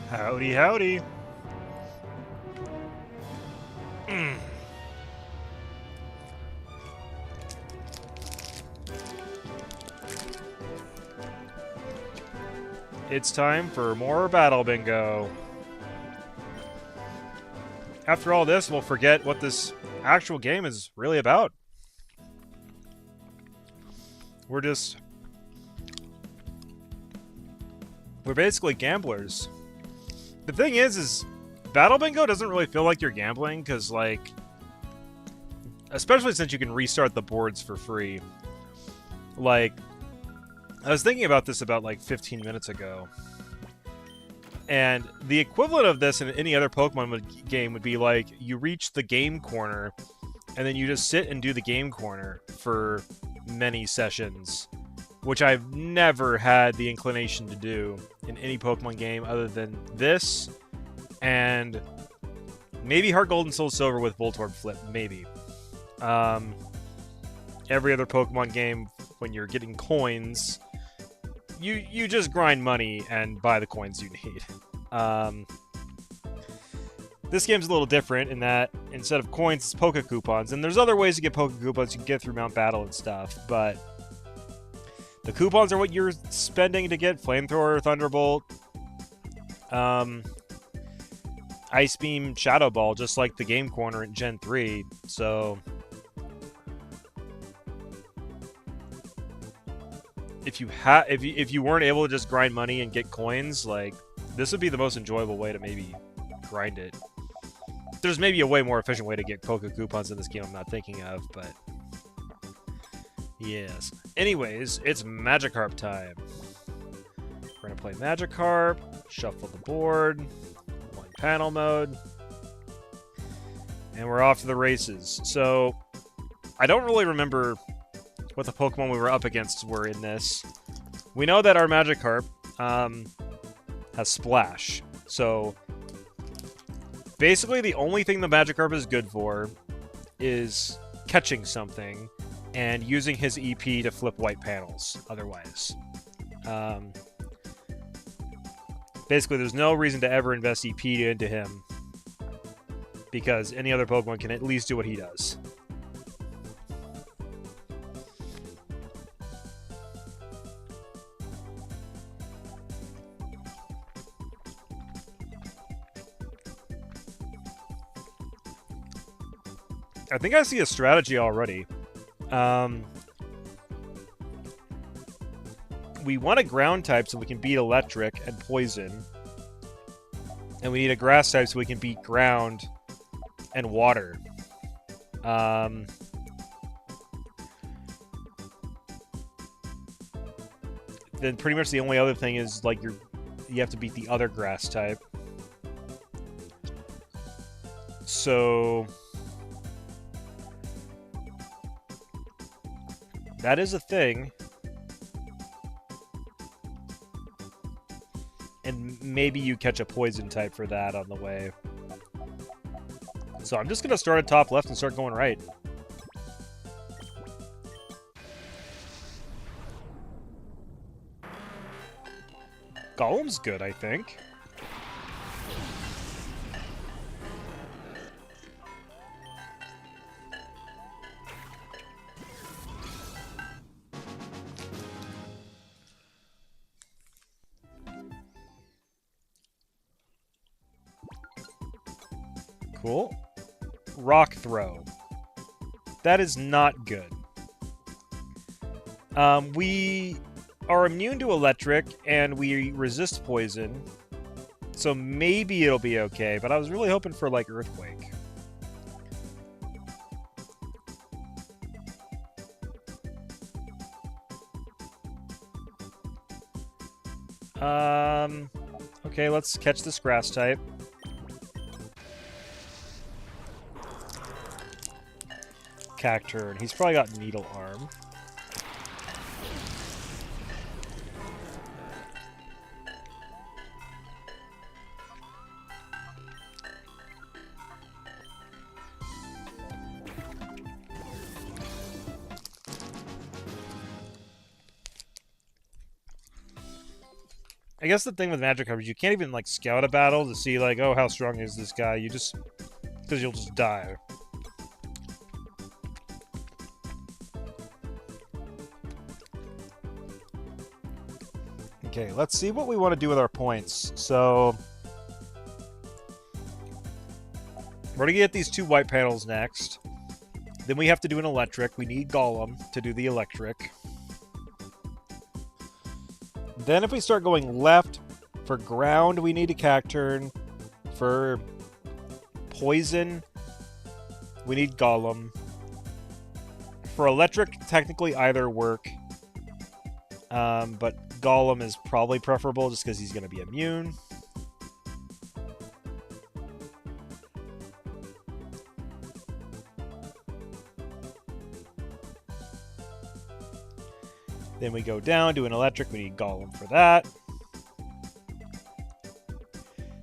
Howdy, howdy. It's time for more Battle Bingo. After all this, we'll forget what this actual game is really about. We're basically gamblers. The thing is Battle Bingo doesn't really feel like you're gambling, because, like, especially since you can restart the boards for free. Like, I was thinking about this about, like, 15 minutes ago. And the equivalent of this in any other Pokemon game would be, like, you reach the game corner, and then you just sit and do the game corner for many sessions, which I've never had the inclination to do in any Pokemon game other than this, and maybe Heart Gold and Soul Silver with Voltorb Flip, maybe. Every other Pokemon game, when you're getting coins, you just grind money and buy the coins you need. This game's a little different in that instead of coins, it's Poke Coupons, and there's other ways to get Poke Coupons. You can get through Mount Battle and stuff, but the coupons are what you're spending to get Flamethrower, Thunderbolt, Ice Beam, Shadow Ball, just like the game corner in Gen 3. So if you weren't able to just grind money and get coins, like, this would be the most enjoyable way to maybe grind it. There's maybe a way more efficient way to get Poke Coupons in this game I'm not thinking of, but yes. Anyways, it's Magikarp time. We're gonna play Magikarp, shuffle the board, one panel mode, and we're off to the races. So, I don't really remember what the Pokemon we were up against were in this. We know that our Magikarp has Splash. So, basically the only thing the Magikarp is good for is catching something and using his EP to flip white panels otherwise. Basically, there's no reason to ever invest EP into him, because any other Pokemon can at least do what he does. I think I see a strategy already. We want a ground type so we can beat electric and poison. And we need a grass type so we can beat ground and water. Then pretty much the only other thing is, like, you have to beat the other grass type. So that is a thing. And maybe you catch a poison type for that on the way. So I'm just going to start at top left and start going right. Golem's good, I think. Cool. Rock Throw. That is not good. We are immune to electric, and we resist poison. So maybe it'll be okay, but I was really hoping for, like, Earthquake. Okay, let's catch this grass type. Cacturn. He's probably got Needle Arm. I guess the thing with magic coverage, you can't even like scout a battle to see like, oh, how strong is this guy? You just because you'll just die. Okay, let's see what we want to do with our points. So we're gonna get these 2 white panels next. Then we have to do an electric. We need Golem to do the electric. Then if we start going left, for ground, we need a Cacturn. For poison, we need Golem. For electric, technically either work. But Golem is probably preferable just because he's going to be immune. Then we go down to an electric. We need Golem for that.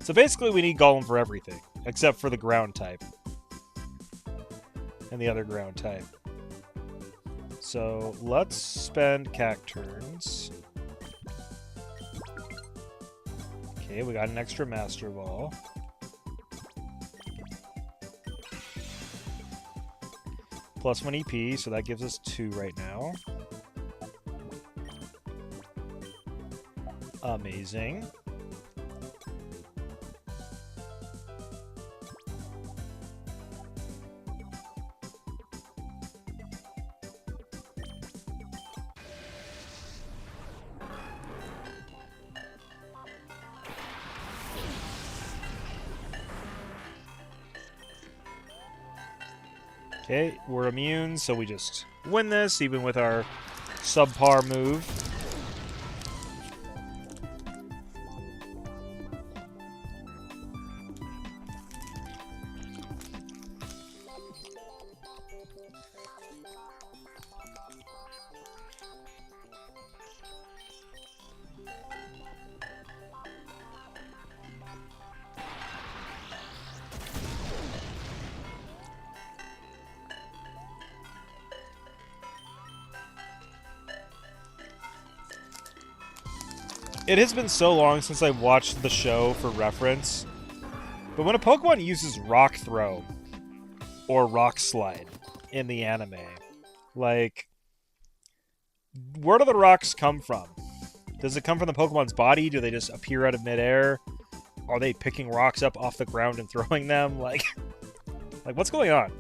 So basically we need Golem for everything, except for the ground type. And the other ground type. So let's spend Cacturns. Okay, we got an extra Master Ball. Plus 1 EP, so that gives us 2 right now. Amazing. Okay, we're immune, so we just win this, even with our subpar move. It has been so long since I watched the show for reference, but when a Pokemon uses Rock Throw or Rock Slide in the anime, like, where do the rocks come from? Does it come from the Pokemon's body? Do they just appear out of midair? Are they picking rocks up off the ground and throwing them? Like what's going on?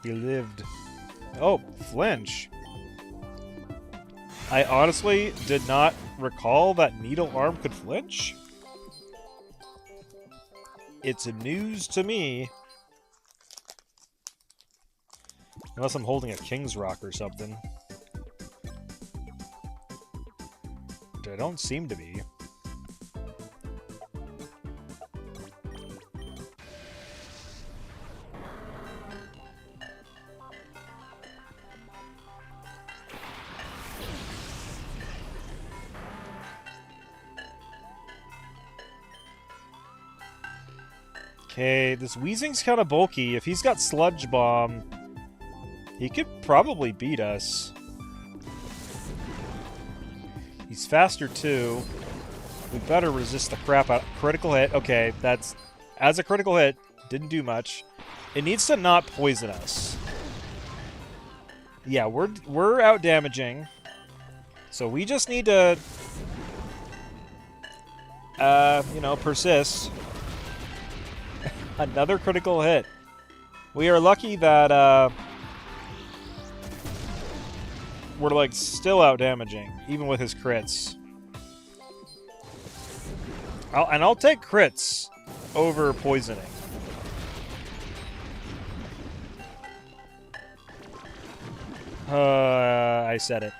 He lived. Oh, flinch. I honestly did not recall that Needle Arm could flinch. It's news to me. Unless I'm holding a King's Rock or something. Which I don't seem to be. Okay, this Weezing's kind of bulky. If he's got Sludge Bomb, he could probably beat us. He's faster too. We better resist the crap out. Critical hit. Okay, that's... As a critical hit, didn't do much. It needs to not poison us. Yeah, we're out damaging. So we just need to... you know, persist. Another critical hit. We are lucky that, we're, like, still out damaging, even with his crits. I'll take crits over poisoning. I said it.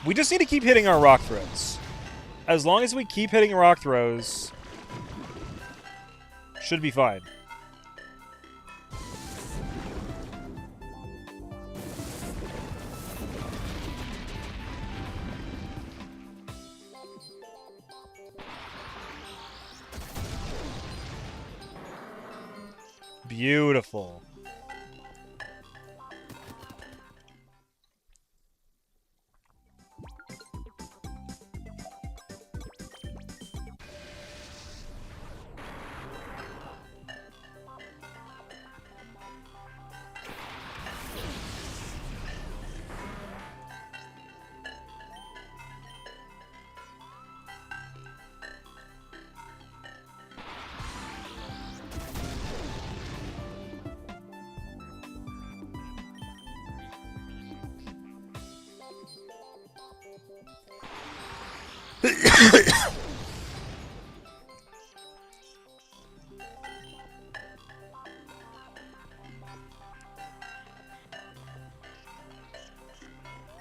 We just need to keep hitting our rock throws. As long as we keep hitting rock throws... Should be fine. Beautiful.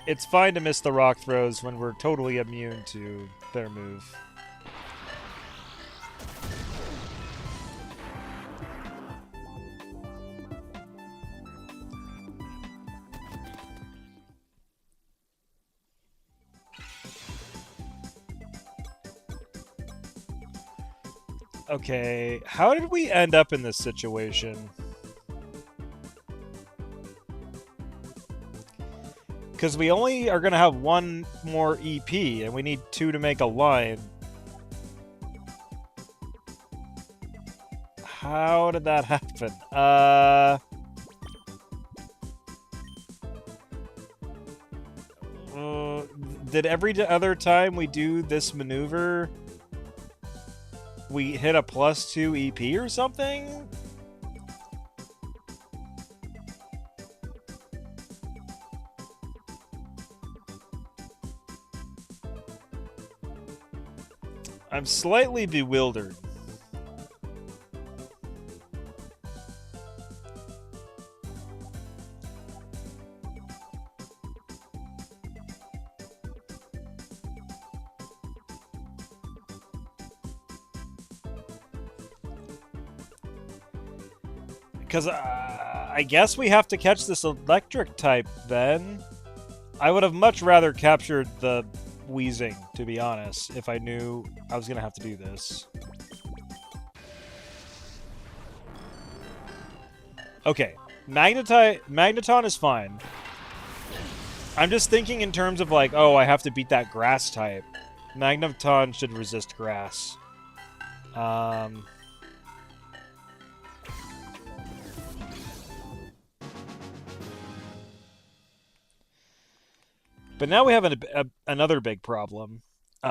It's fine to miss the rock throws when we're totally immune to their move. Okay, how did we end up in this situation? Because we only are going to have one more EP, and we need 2 to make a line. How did that happen? Did every other time we do this maneuver, we hit a +2 EP or something? I'm slightly bewildered. Because I guess we have to catch this electric type then. I would have much rather captured the wheezing, to be honest, if I knew I was going to have to do this. Okay, Magneton is fine. I'm just thinking in terms of like, oh, I have to beat that grass type. Magneton should resist grass. But now we have another big problem. We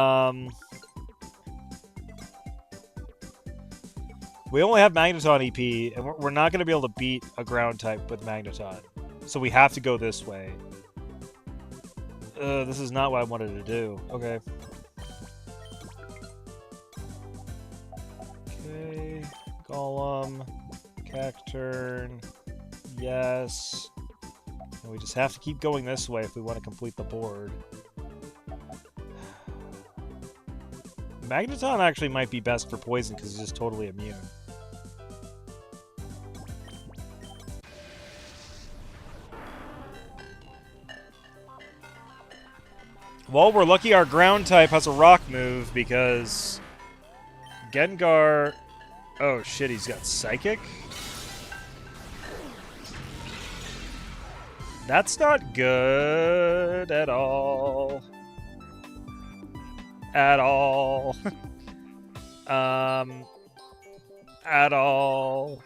only have Magneton EP, and we're not going to be able to beat a ground type with Magneton. So we have to go this way. This is not what I wanted to do. Okay. Okay. Golem. Cacturn. Yes. And we just have to keep going this way if we want to complete the board. Magneton actually might be best for poison because he's just totally immune. Well, we're lucky our ground type has a rock move because Gengar... Oh shit, he's got Psychic? That's not good at all. At all. At all.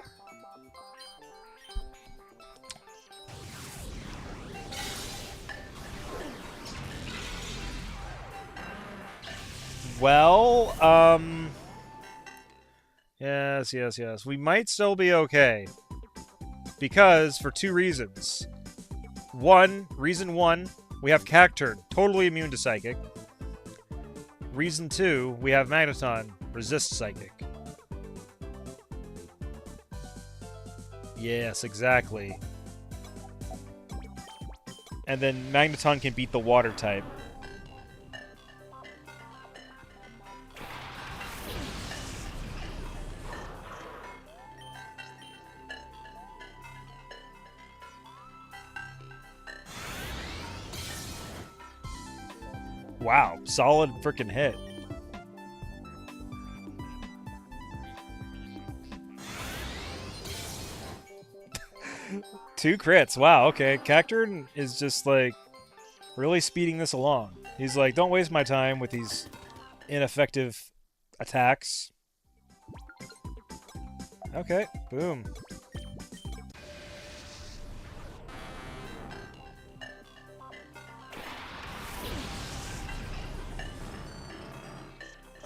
Well, yes. We might still be okay. Because, for 2 reasons. Reason one, we have Cacturn, totally immune to Psychic. Reason 2, we have Magneton, resist Psychic. Yes, exactly. And then Magneton can beat the water type. Wow, solid freaking hit. 2 crits. Wow, okay. Cacturn is just, like, really speeding this along. He's like, don't waste my time with these ineffective attacks. Okay, boom.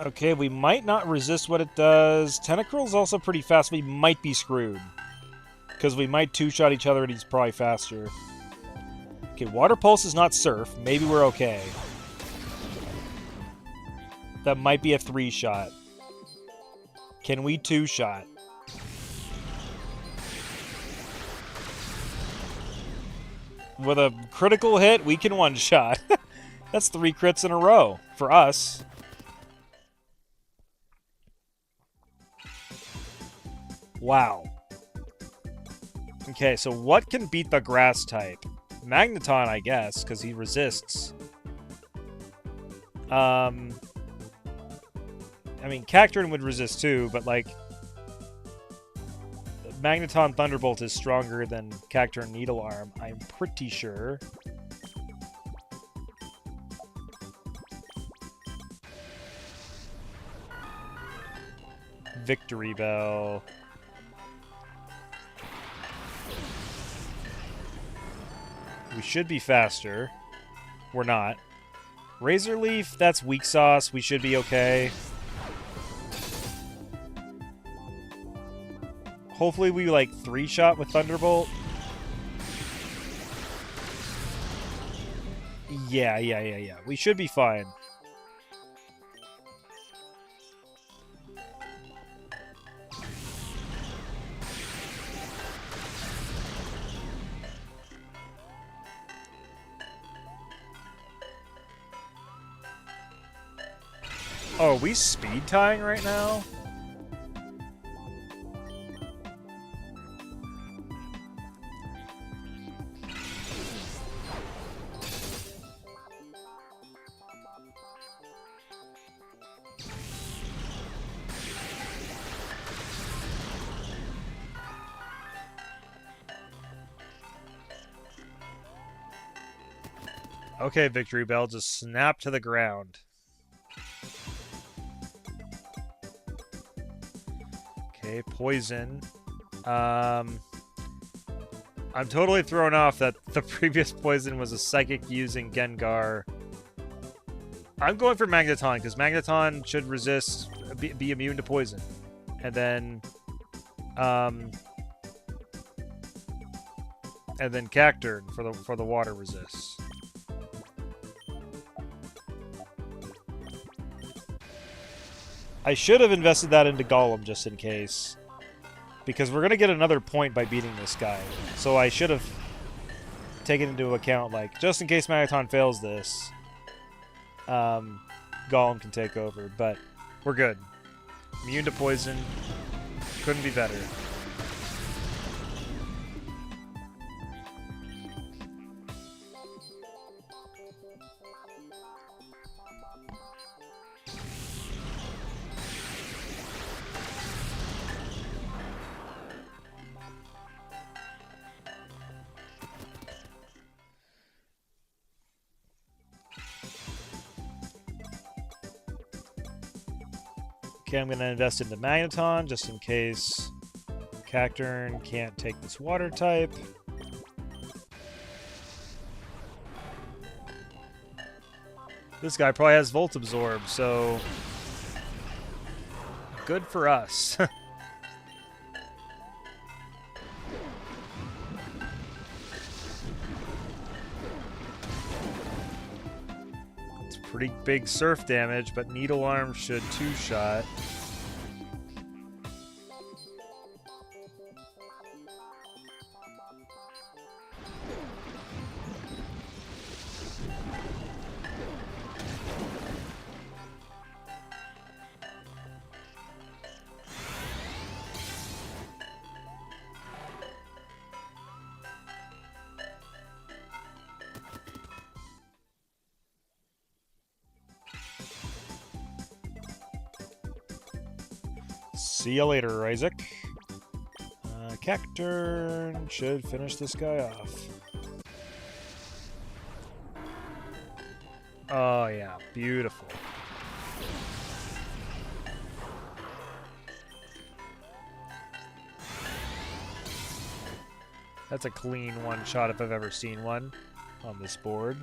Okay, we might not resist what it does. Tentacruel's also pretty fast. We might be screwed. Because we might two-shot each other and he's probably faster. Okay, Water Pulse is not Surf. Maybe we're okay. That might be a 3-shot. Can we 2-shot? With a critical hit, we can 1-shot. That's 3 crits in a row for us. Wow. Okay, so what can beat the grass type? Magneton, I guess, because he resists. I mean, Cacturn would resist too, but, like, Magneton Thunderbolt is stronger than Cacturn Needle Arm, I'm pretty sure. Victory Bell. We should be faster. We're not. Razor Leaf, that's weak sauce. We should be okay. Hopefully we, like, 3-shot with Thunderbolt. Yeah. We should be fine. Oh, are we speed tying right now? Okay, Victory Bell, just snap to the ground. Okay, Poison. I'm totally thrown off that the previous Poison was a Psychic using Gengar. I'm going for Magneton, because Magneton should resist, be immune to Poison. And then Cacturn for the water resists. I should have invested that into Golem just in case. Because we're going to get another point by beating this guy. So I should have taken into account, like, just in case Magneton fails this, Golem can take over. But we're good. Immune to Poison. Couldn't be better. Okay, I'm going to invest into Magneton, just in case Cacturn can't take this water type. This guy probably has Volt Absorb, so good for us. Pretty big surf damage, but Needle Arm should 2-shot. See you later, Isaac. Cacturn should finish this guy off. Oh yeah, beautiful. That's a clean one-shot if I've ever seen one on this board.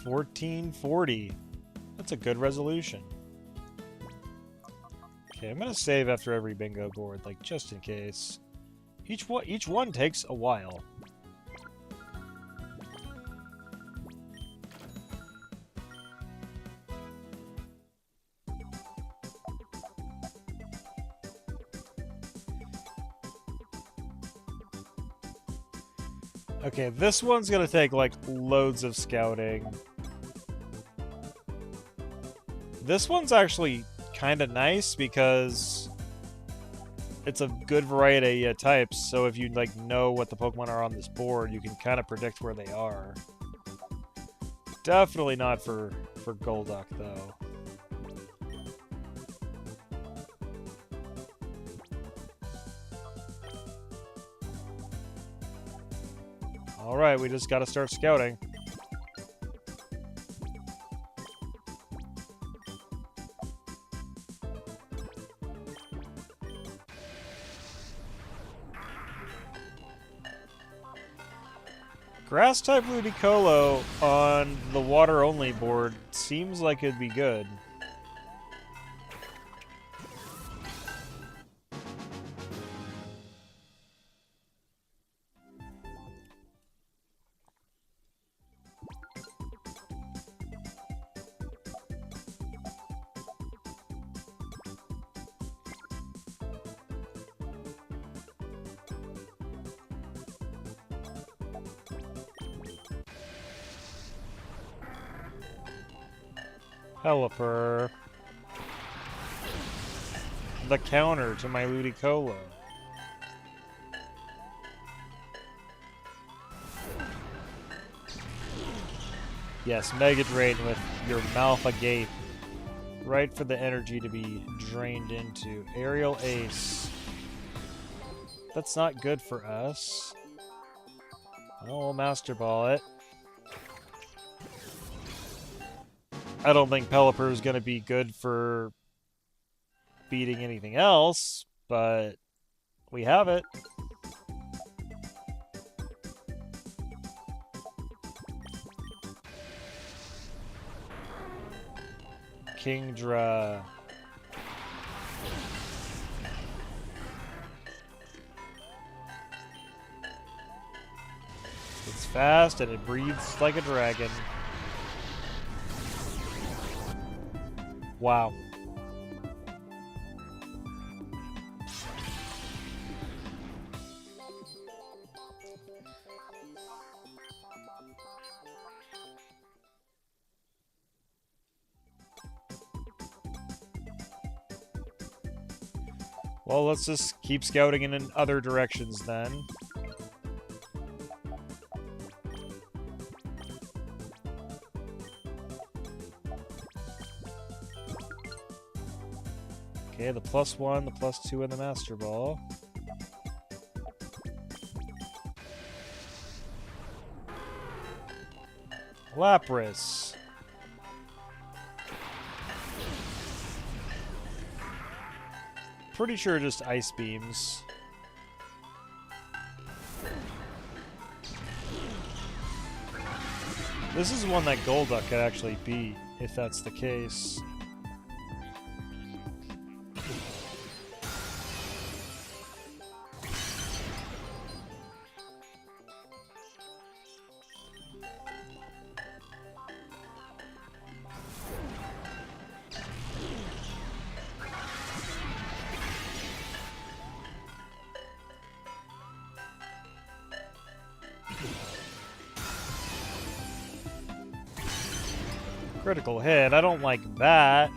$14.40. That's a good resolution. Okay, I'm gonna save after every bingo board, like just in case. Each one takes a while. Okay, this one's gonna take like loads of scouting. This one's actually kind of nice because it's a good variety of types, so if you like know what the Pokemon are on this board, you can kind of predict where they are. Definitely not for Golduck, though. Alright, we just gotta start scouting. Grass-type Ludicolo on the water-only board seems like it'd be good. Pelipper. The counter to my Ludicolo. Yes, Mega Drain with your mouth agape. Right for the energy to be drained into. Aerial Ace. That's not good for us. Oh, we'll Master Ball it. I don't think Pelipper is going to be good for beating anything else, but we have it. Kingdra. It's fast and it breathes like a dragon. Wow. Well, let's just keep scouting in other directions then. Okay, the +1, the +2, and the Master Ball. Lapras. Pretty sure just Ice Beams. This is one that Golduck could actually beat, if that's the case. Critical hit. I don't like that.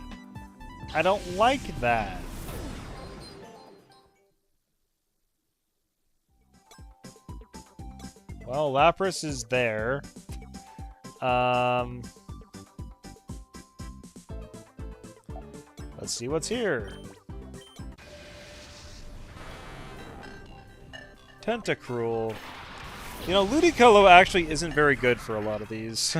I don't like that. Well, Lapras is there. Let's see what's here. Tentacruel. You know, Ludicolo actually isn't very good for a lot of these.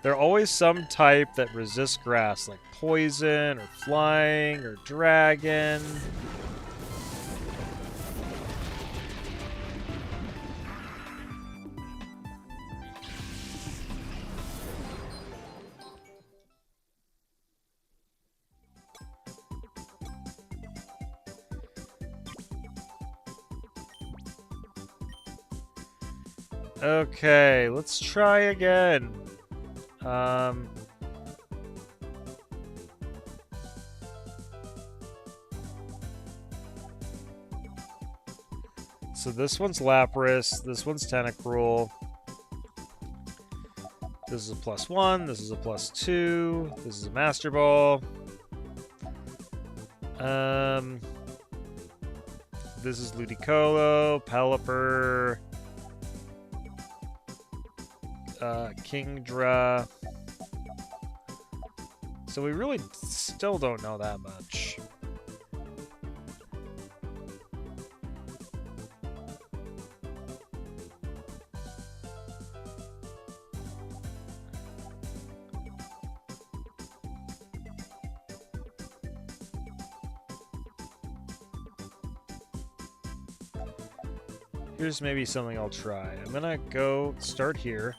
There are always some type that resists grass, like poison, or flying, or dragon. Okay, let's try again. So this one's Lapras, this one's Tentacruel. This is a +1, this is a +2, this is a Master Ball. This is Ludicolo, Pelipper, Kingdra. So we really still don't know that much. Here's maybe something I'll try. I'm gonna go start here.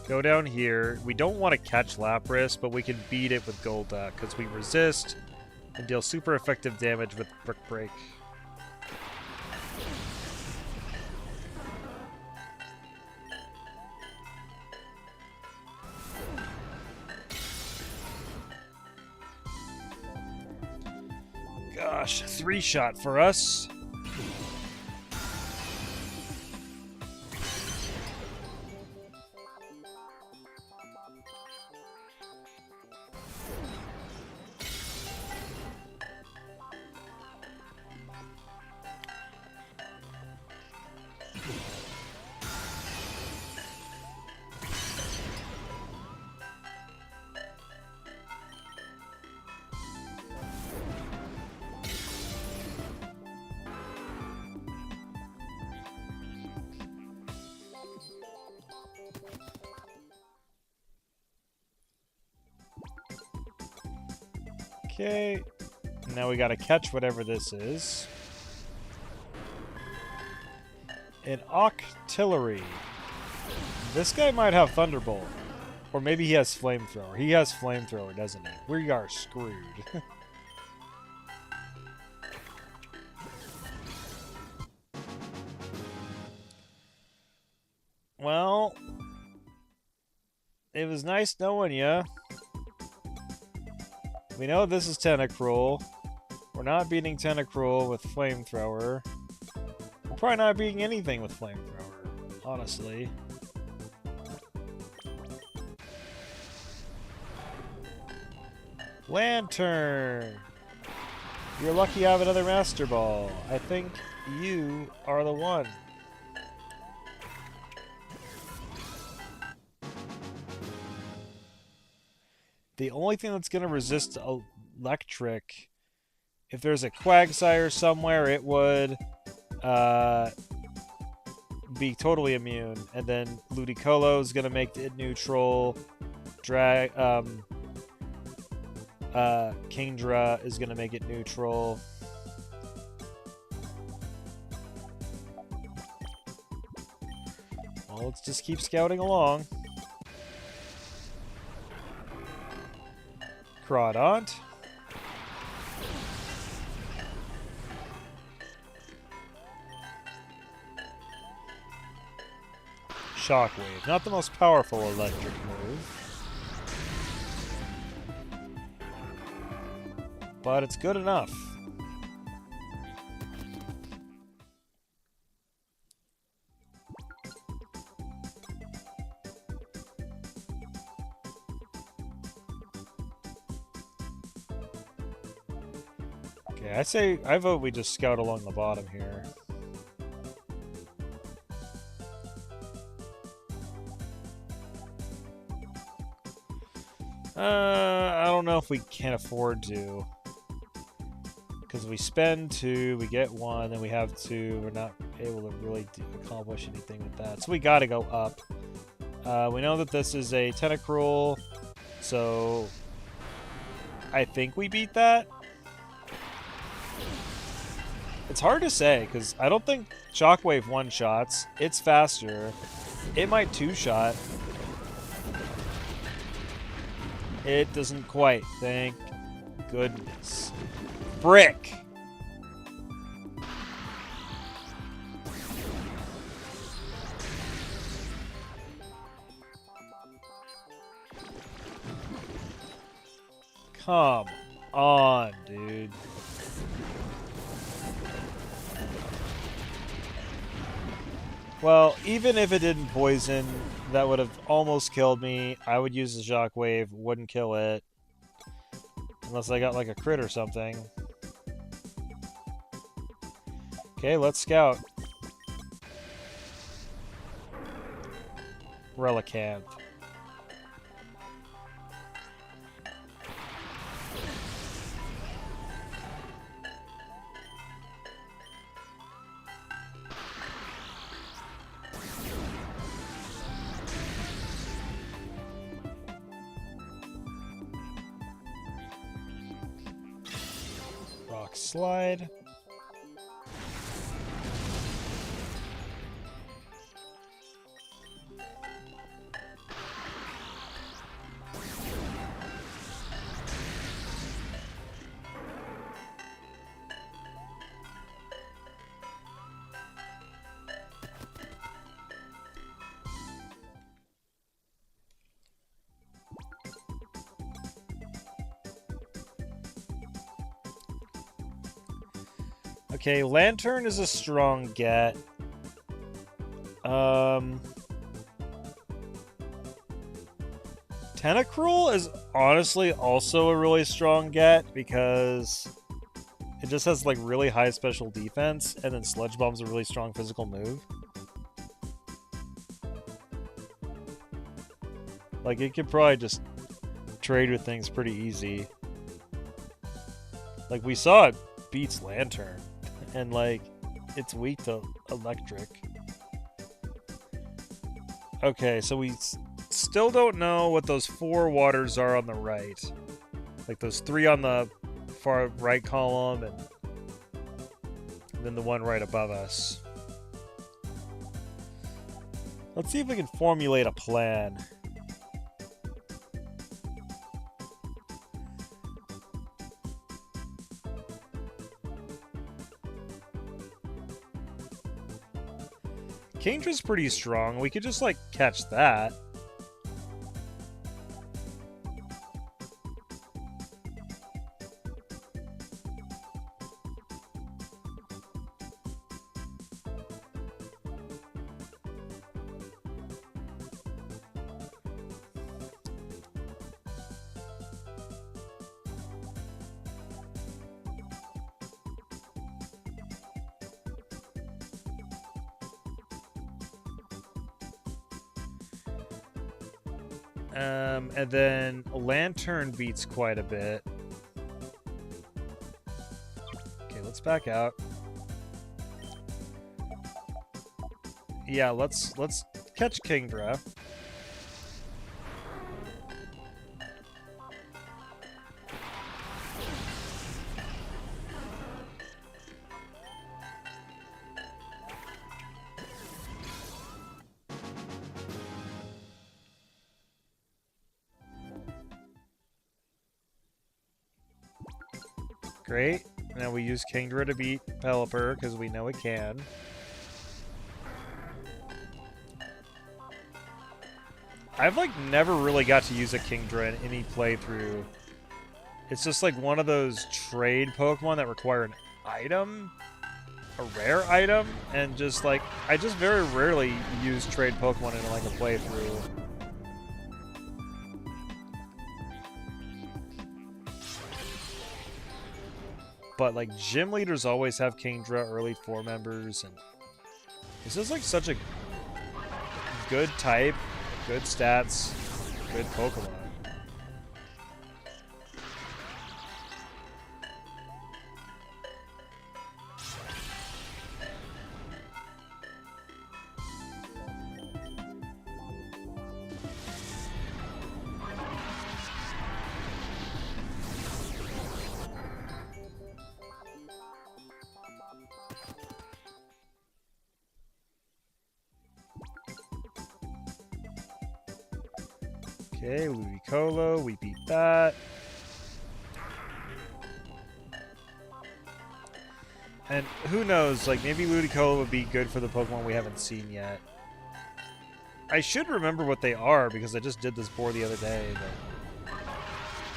Go down here. We don't want to catch Lapras, but we can beat it with Golduck, because we resist and deal super effective damage with Brick Break. Gosh, 3-shot for us. Okay, now we gotta catch whatever this is. An Octillery. This guy might have Thunderbolt. Or maybe he has Flamethrower. He has Flamethrower, doesn't he? We are screwed. Well, it was nice knowing ya. We know this is Tentacruel. We're not beating Tentacruel with Flamethrower. We're probably not beating anything with Flamethrower, honestly. Lantern! You're lucky I have another Master Ball. I think you are the one. The only thing that's going to resist electric, if there's a Quagsire somewhere, it would be totally immune. And then Ludicolo is going to make it neutral. Kingdra is going to make it neutral. Well, let's just keep scouting along. Crawdont. Shockwave. Not the most powerful electric move, but it's good enough. Okay, I vote we just scout along the bottom here. I don't know if we can afford to. Because we spend 2, we get 1, then we have 2. We're not able to really accomplish anything with that. So we gotta go up. We know that this is a Tentacruel, so I think we beat that. It's hard to say, because I don't think Shockwave one-shots. It's faster. It might 2-shot. It doesn't quite. Thank goodness. Frick! Come on, dude. Well, even if it didn't poison, that would have almost killed me. I would use the Shockwave, wouldn't kill it. Unless I got like a crit or something. Okay, let's scout. Relicanth. Rock Slide. Okay, Lantern is a strong get. Tentacruel is honestly also a really strong get because it just has like really high special defense, and then Sludge Bomb's a really strong physical move. Like, it could probably just trade with things pretty easy. Like, we saw it beats Lantern. And, like, it's weak to electric. Okay, so we still don't know what those 4 waters are on the right. Like, those 3 on the far right column, and then the one right above us. Let's see if we can formulate a plan. Kingdra's pretty strong. We could just, like, catch that. And then Lantern beats quite a bit. Okay, let's back out. Yeah, let's catch Kingdra. Great. Now we use Kingdra to beat Pelipper, because we know it can. I've, like, never really got to use a Kingdra in any playthrough. It's just, like, one of those trade Pokemon that require an item, a rare item, and just, like, I just very rarely use trade Pokemon in, like, a playthrough. but like gym leaders always have Kingdra early 4 members, and this is like such a good type, good stats, good Pokemon. Okay, Ludicolo, we beat that. And who knows, like maybe Ludicolo would be good for the Pokemon we haven't seen yet. I should remember what they are because I just did this board the other day, but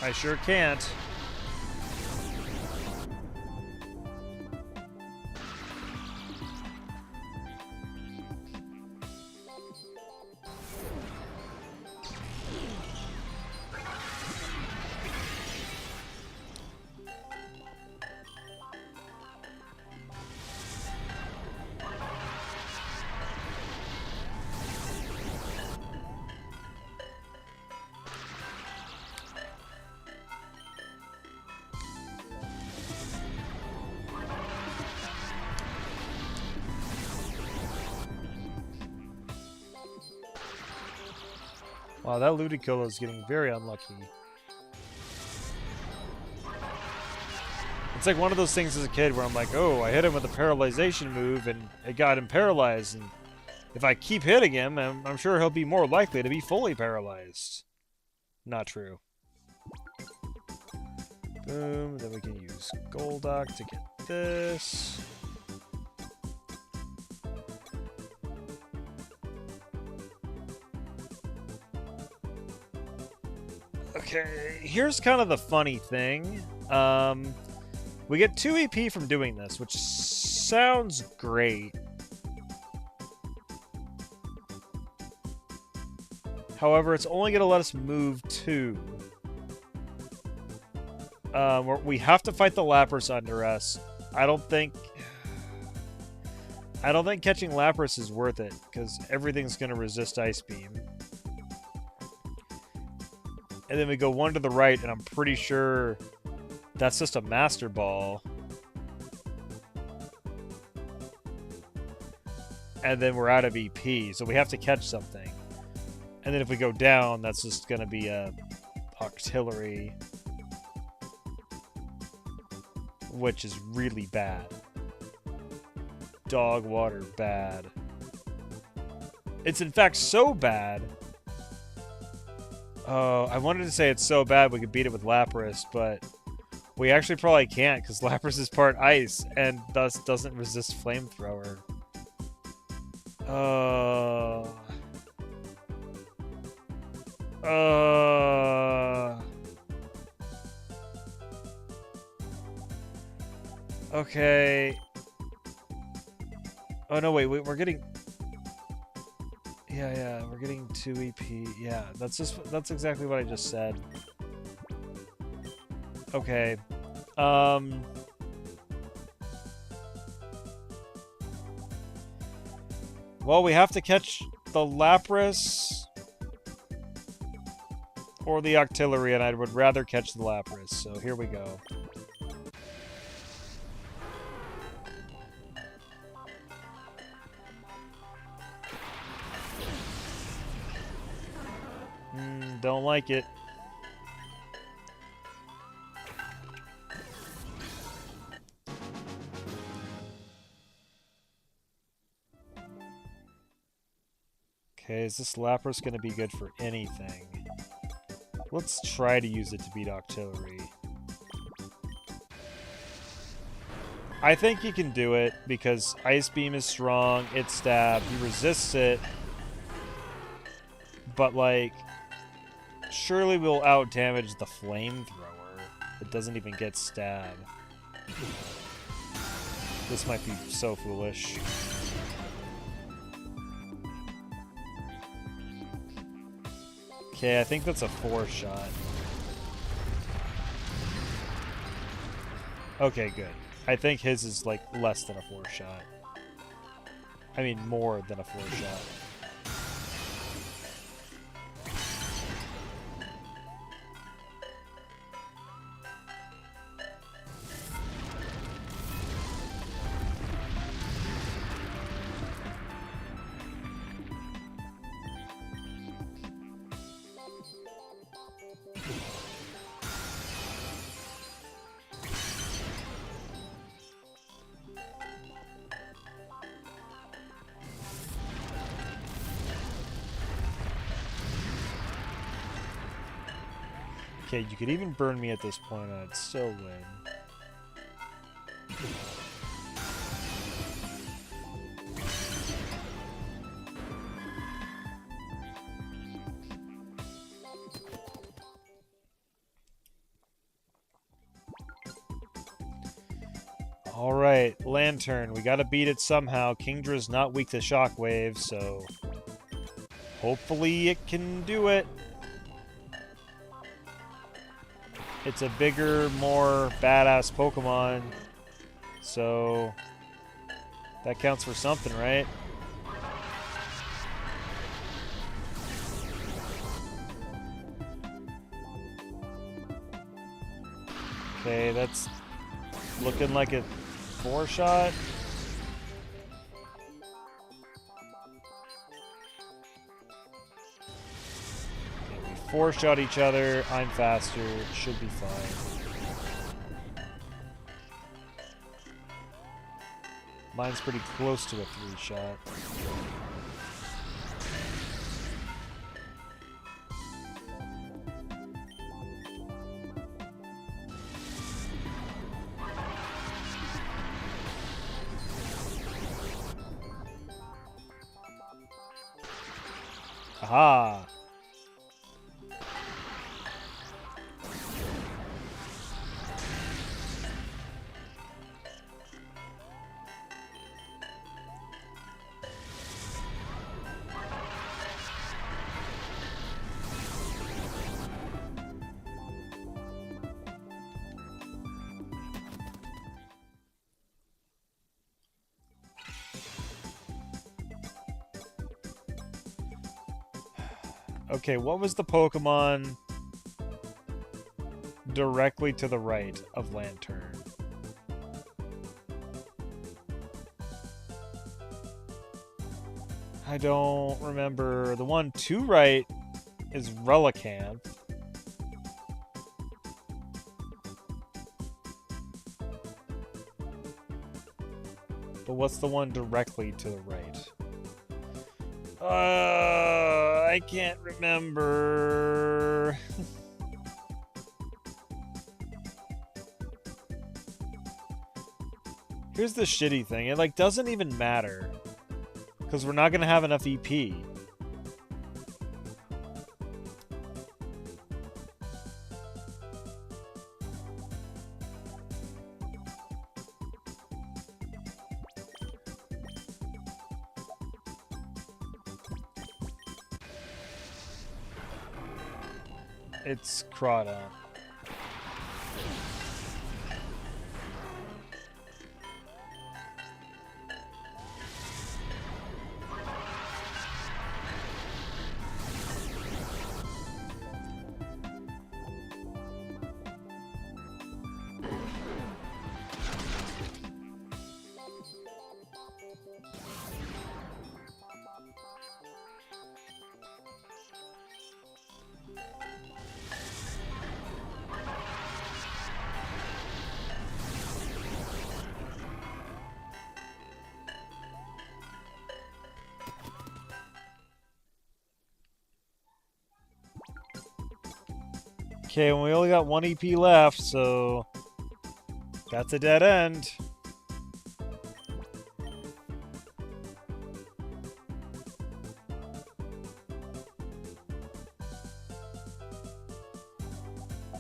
I sure can't. Wow, that Ludicolo is getting very unlucky. It's like one of those things as a kid where I'm like, oh, I hit him with a paralyzation move and it got him paralyzed, and if I keep hitting him, I'm sure he'll be more likely to be fully paralyzed. Not true. Boom, then we can use Golduck to get this. Okay, here's kind of the funny thing. We get 2 EP from doing this, which sounds great. However, it's only going to let us move 2. We have to fight the Lapras under us. I don't think catching Lapras is worth it, because everything's going to resist Ice Beam. And then we go 1 to the right, and I'm pretty sure that's just a Master Ball. And then we're out of EP, so we have to catch something. And then if we go down, that's just going to be a Octillery, which is really bad. Dog water, bad. It's in fact so bad. Oh, I wanted to say it's so bad we could beat it with Lapras, but we actually probably can't because Lapras is part ice and thus doesn't resist Flamethrower. Okay. Oh no, wait, we're getting... Yeah, we're getting 2 EP. Yeah, that's exactly what I just said. Okay. Well, we have to catch the Lapras or the Octillery, and I would rather catch the Lapras, so here we go. Don't like it. Okay, is this Lapras going to be good for anything? Let's try to use it to beat Octillery. I think he can do it because Ice Beam is strong, it's stab, he resists it. But like, surely we'll out-damage the Flamethrower. It doesn't even get stab. This might be so foolish. Okay, I think that's a 4-shot. Okay, good. I think his is like less than a 4-shot. I mean, more than a 4-shot. Okay, you could even burn me at this point and I'd still win. Alright, Lantern. We gotta beat it somehow. Kingdra's not weak to Shockwave, so... hopefully it can do it. It's a bigger, more badass Pokemon. So... that counts for something, right? Okay, that's looking like a 4-shot. Okay, we 4-shot each other. I'm faster. It should be fine. Mine's pretty close to a 3-shot. Aha! Okay, what was the Pokemon directly to the right of Lantern? I don't remember. The one to right is Relicanth. But what's the one directly to the right? I can't remember. Here's the shitty thing. It, like, doesn't even matter. Because we're not going to have enough EP. It's Crawdon. Okay, well, we only got 1 EP left, so that's a dead end.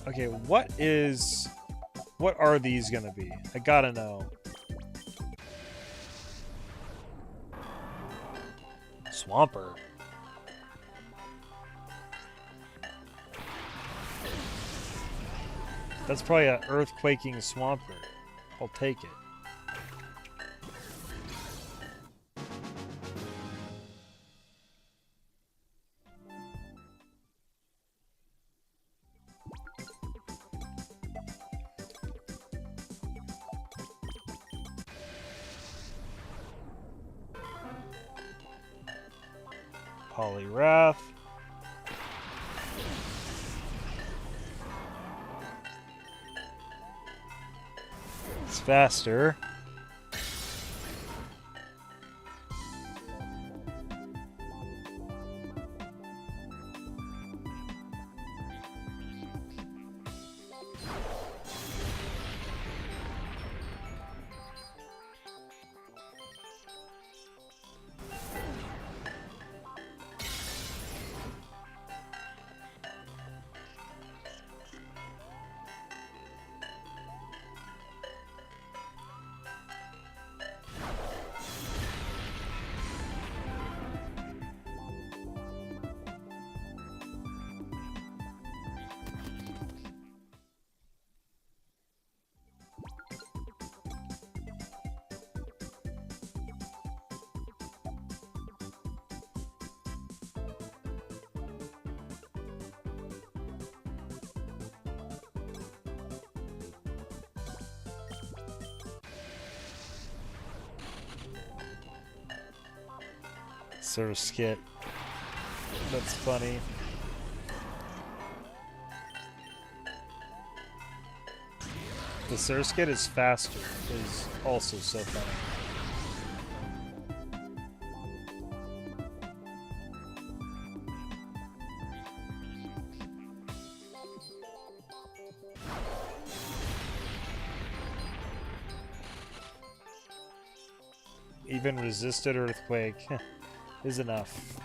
Okay, what are these gonna be? I gotta know. Swampert. That's probably an earthquaking Swampert. I'll take it. Polyrath. It's faster. Skit. That's funny. The Surskit is faster, is also so funny. Even resisted earthquake is enough.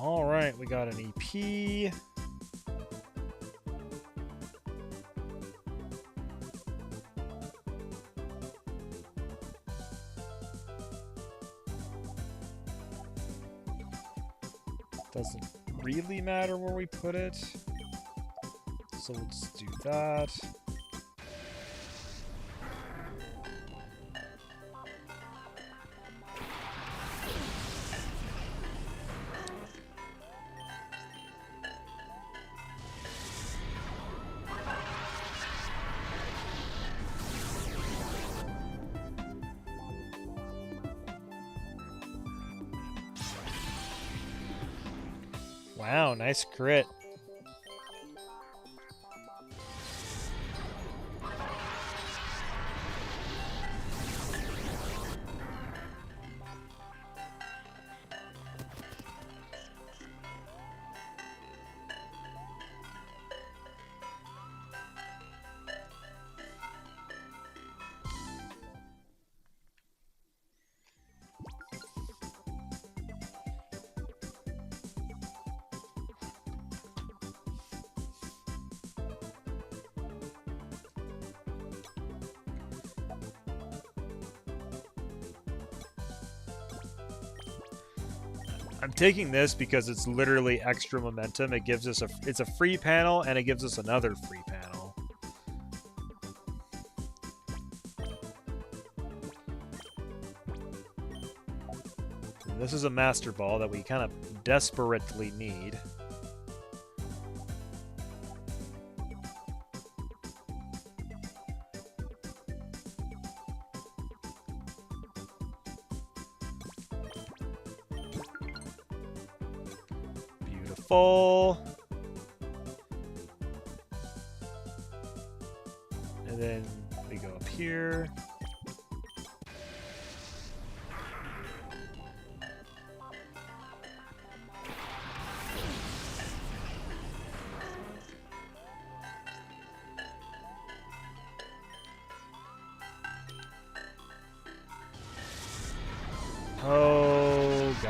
Alright, we got an EP. Doesn't really matter where we put it. So we'll just do that. Wow, nice crit. I'm taking this because it's literally extra momentum. It gives us it's a free panel and it gives us another free panel. And this is a Master Ball that we kind of desperately need. Full. And then we go up here.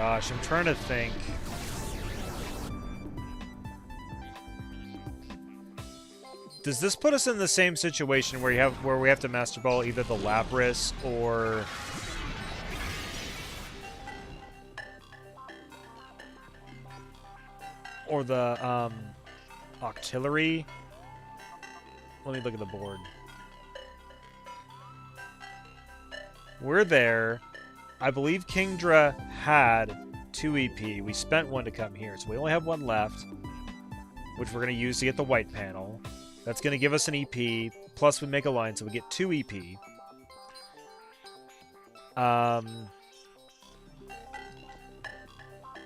gosh, I'm trying to think. Does this put us in the same situation where we have to Master Ball either the Lapras or the Octillery? Let me look at the board. We're there. I believe Kingdra had 2 EP. We spent 1 to come here, so we only have 1 left, which we're going to use to get the white panel. That's going to give us an EP, plus we make a line, so we get 2 EP.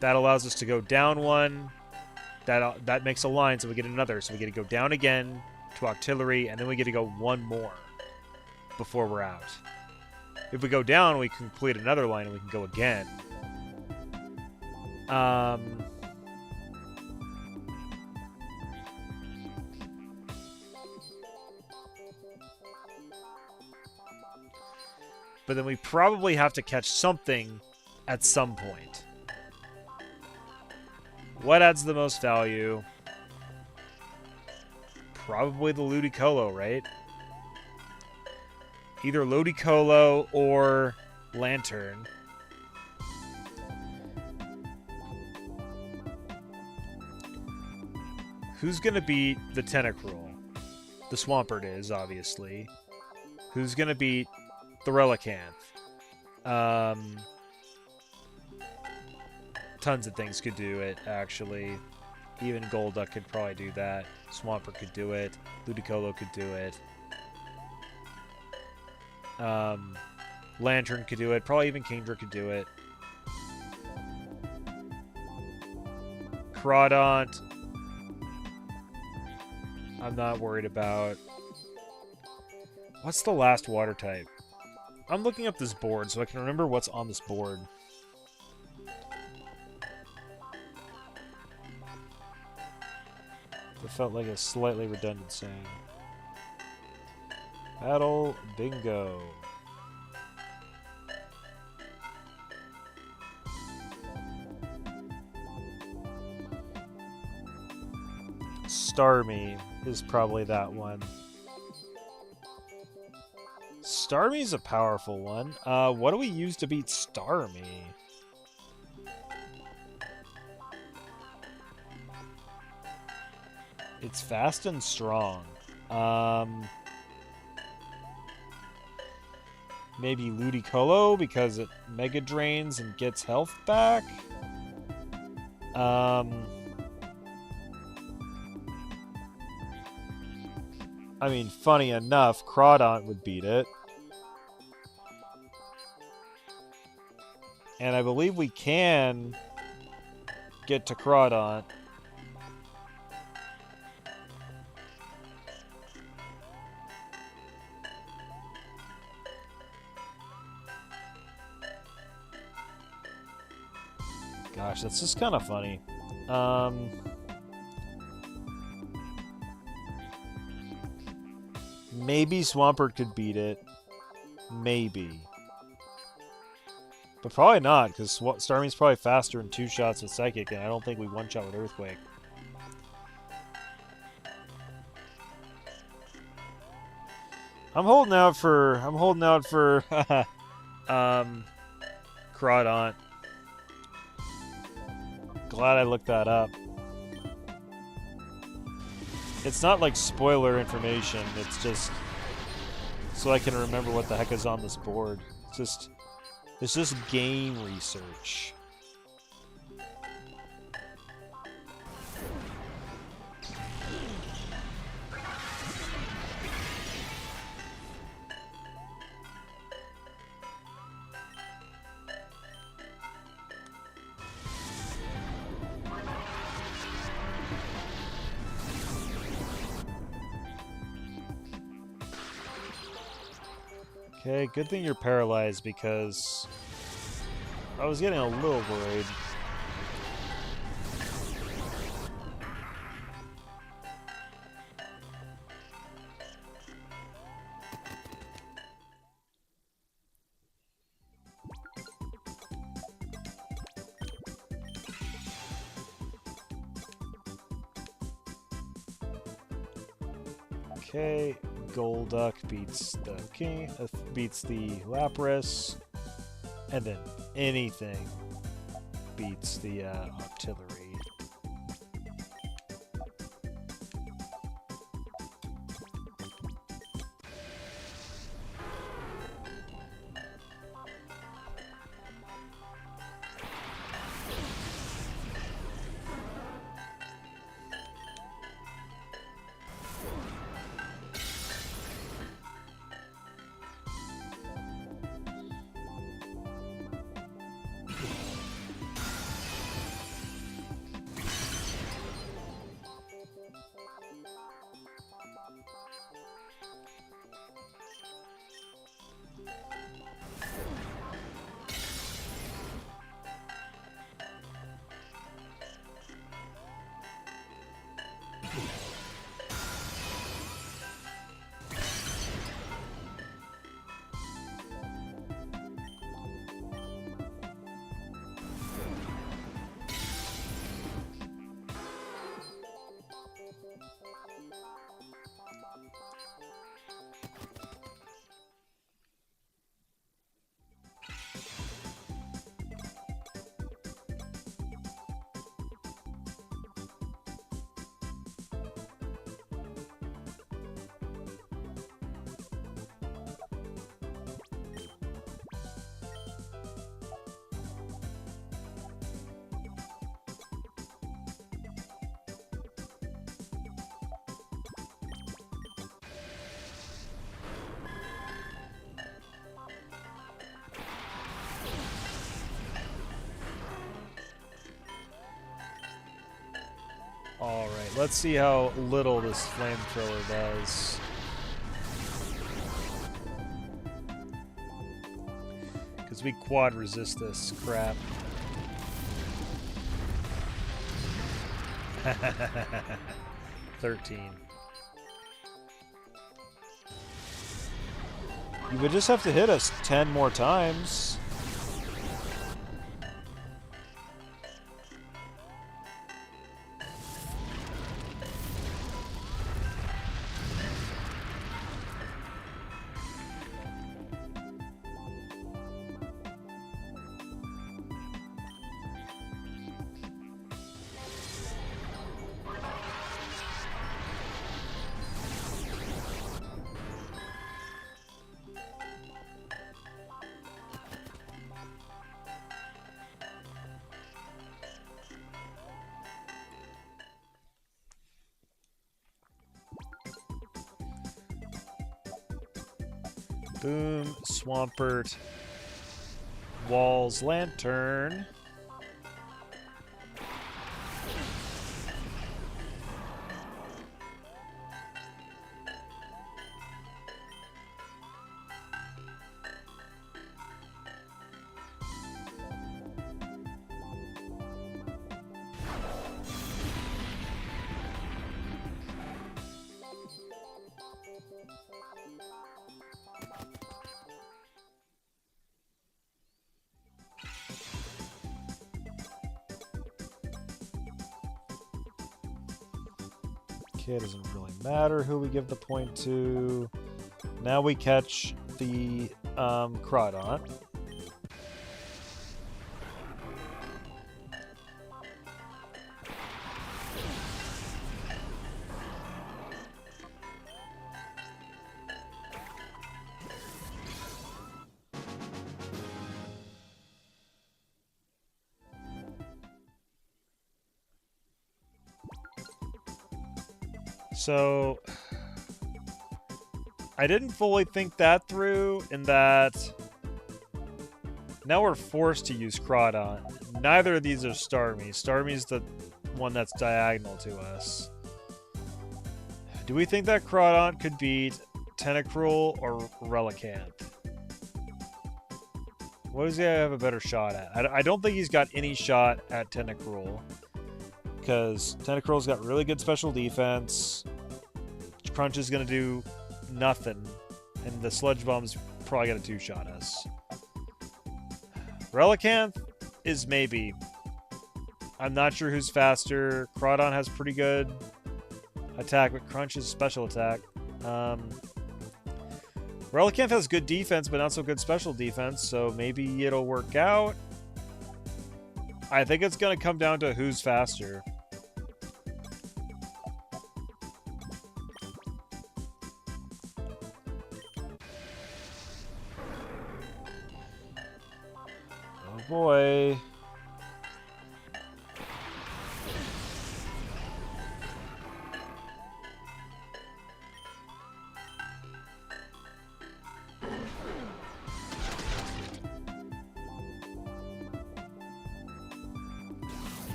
That allows us to go down 1. That makes a line, so we get another. So we get to go down again to Octillery, and then we get to go 1 more before we're out. If we go down, we complete another line, and we can go again. But then we probably have to catch something at some point. What adds the most value? Probably the Ludicolo, right? Either Ludicolo or Lantern. Who's going to beat the Tentacruel? The Swampert is, obviously. Who's going to beat the Relicanth? Tons of things could do it, actually. Even Golduck could probably do that. Swampert could do it. Ludicolo could do it. Lantern could do it. Probably even Kingdra could do it. Crawdont, I'm not worried about. What's the last water type? I'm looking up this board so I can remember what's on this board. It felt like a slightly redundant saying. Battle Bingo. Starmie is probably that one. Starmie's a powerful one. What do we use to beat Starmie? It's fast and strong. Maybe Ludicolo because it Mega Drains and gets health back? I mean, funny enough, Crawdont would beat it. And I believe we can get to Crawdont. Gosh, that's just kind of funny. Maybe Swampert could beat it. Maybe. But probably not, because Starmie's probably faster in 2 shots with Psychic, and I don't think we one-shot with Earthquake. I'm holding out for Crawdont. Glad I looked that up. It's not like spoiler information, it's just so I can remember what the heck is on this board. It's just game research. Okay, good thing you're paralyzed because I was getting a little worried. Okay, Golduck beats the king, beats the Lapras, and then anything beats the artillery. Alright, let's see how little this flamethrower does. Because we quad resist this crap. 13. You would just have to hit us 10 more times. Boom, Swampert, Walls, Lantern. Okay, it doesn't really matter who we give the point to. Now we catch the Crawdaunt. So, I didn't fully think that through in that now we're forced to use Crawdaunt. Neither of these are Starmie. Starmie's the one that's diagonal to us. Do we think that Crawdaunt could beat Tentacruel or Relicanth? What does he have a better shot at? I don't think he's got any shot at Tentacruel. Because Tentacruel's got really good special defense. Crunch is going to do nothing. And the Sludge Bomb's probably going to two-shot us. Relicanth is maybe. I'm not sure who's faster. Crawdaunt has pretty good attack, but Crunch is special attack. Relicanth has good defense, but not so good special defense, so maybe it'll work out. I think it's going to come down to who's faster. Oh boy.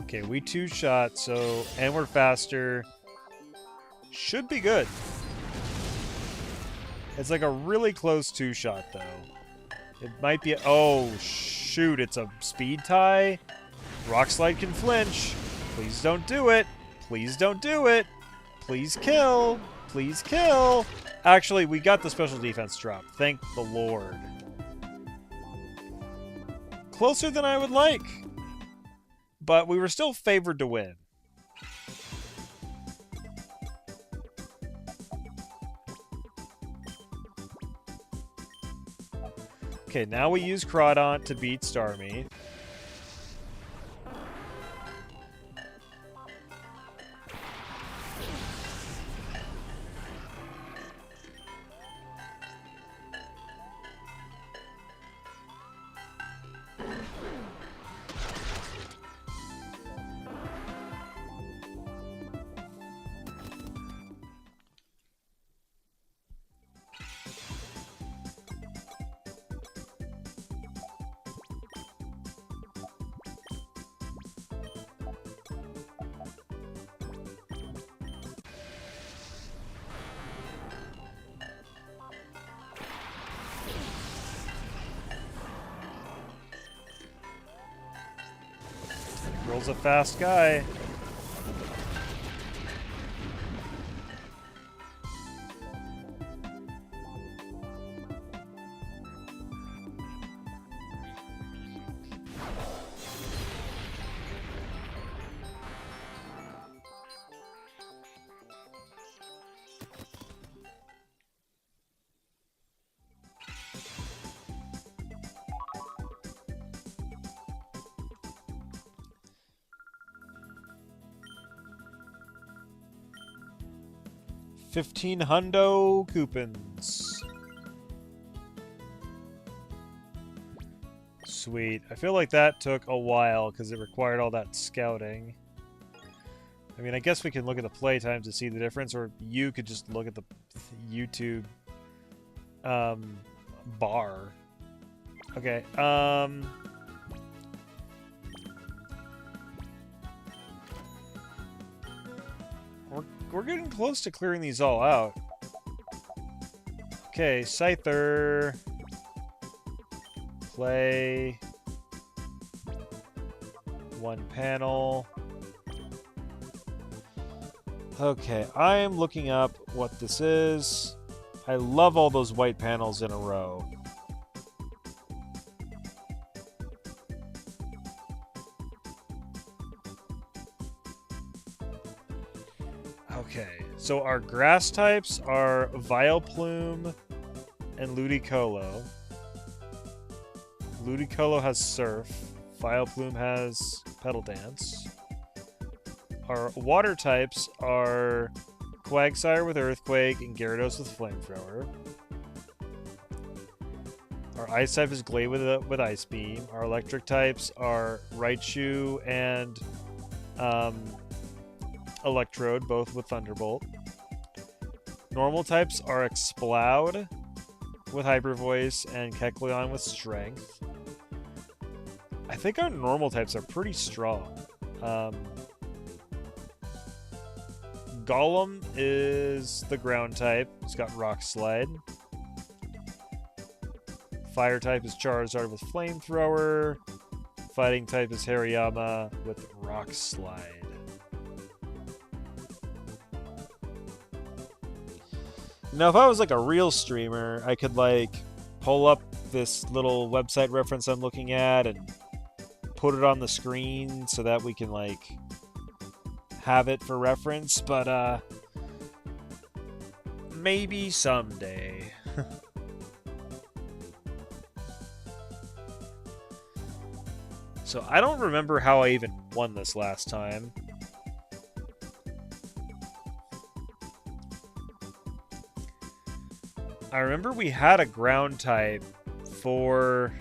Okay, we two-shot, so... And we're faster. Should be good. It's like a really close two-shot, though. It might be... Oh, shoot, it's a speed tie? Rock Slide can flinch. Please don't do it. Please don't do it. Please kill. Please kill. Actually, we got the special defense drop. Thank the Lord. Closer than I would like. But we were still favored to win. Okay, now we use Crawdaunt to beat Starmie. Girl's a fast guy. $1,500 coupons. Sweet. I feel like that took a while because it required all that scouting. I mean, I guess we can look at the playtime to see the difference, or you could just look at the YouTube bar. Okay. We're getting close to clearing these all out. Okay, Scyther. Play. One panel. Okay, I am looking up what this is. I love all those white panels in a row. Okay, so our grass types are Vileplume and Ludicolo. Ludicolo has Surf. Vileplume has Petal Dance. Our water types are Quagsire with Earthquake and Gyarados with Flamethrower. Our ice type is Glade with Ice Beam. Our electric types are Raichu and Electrode, both with Thunderbolt. Normal types are Exploud with Hyper Voice and Kecleon with Strength. I think our normal types are pretty strong. Golem is the ground type. It's got Rock Slide. Fire type is Charizard with Flamethrower. Fighting type is Hariyama with Rock Slide. Now, if I was like a real streamer, I could like pull up this little website reference I'm looking at and put it on the screen so that we can like have it for reference, but Maybe someday. So I don't remember how I even won this last time. I remember we had a ground type for...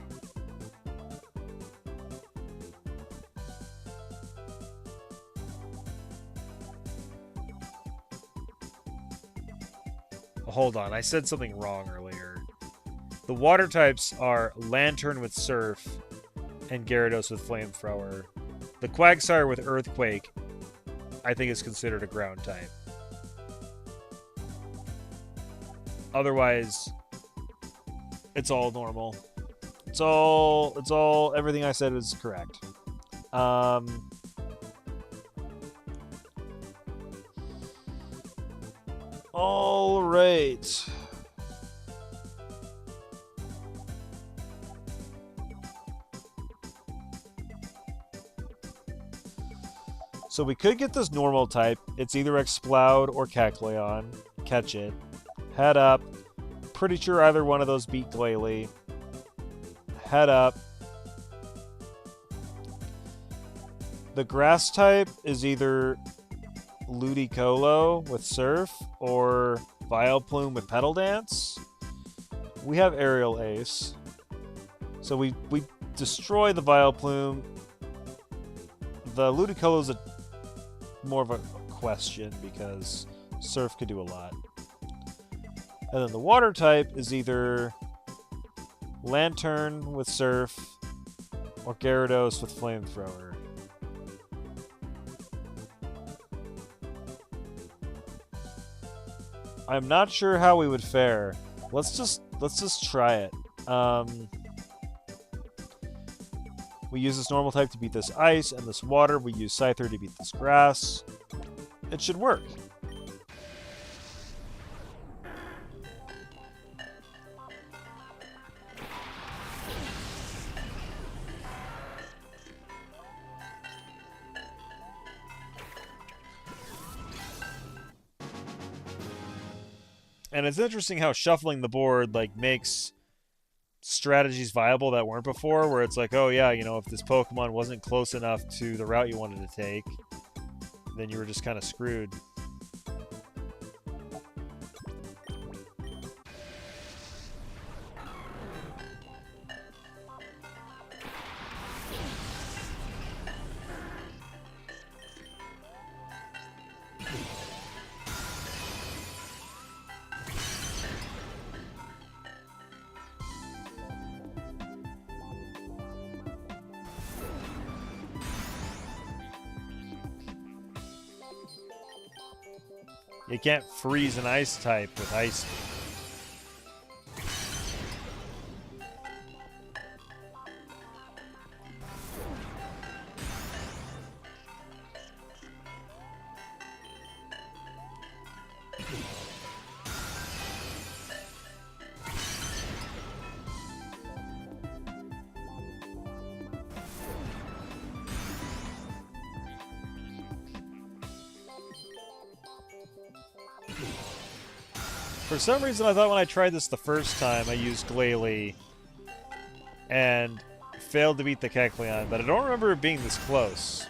Hold on, I said something wrong earlier. The water types are Lantern with Surf and Gyarados with Flamethrower. The Quagsire with Earthquake, I think, is considered a ground type. Otherwise, it's all normal. It's all, everything I said was correct. All right. So we could get this normal type. It's either Exploud or Kecleon. Catch it. Head up. Pretty sure either one of those beat Glalie. Head up. The grass type is either Ludicolo with Surf or Vileplume with Petal Dance. We have Aerial Ace. So we destroy the Vileplume. The Ludicolo is more of a question because Surf could do a lot. And then the water type is either Lantern with Surf or Gyarados with Flamethrower. I'm not sure how we would fare. Let's just try it. We use this normal type to beat this ice, and this water. We use Scyther to beat this grass. It should work. And it's interesting how shuffling the board like makes strategies viable that weren't before, where it's like, oh yeah, you know, if this Pokemon wasn't close enough to the route you wanted to take, then you were just kind of screwed. You can't freeze an ice type with ice. For some reason, I thought when I tried this the first time, I used Glalie and failed to beat the Kecleon, but I don't remember it being this close.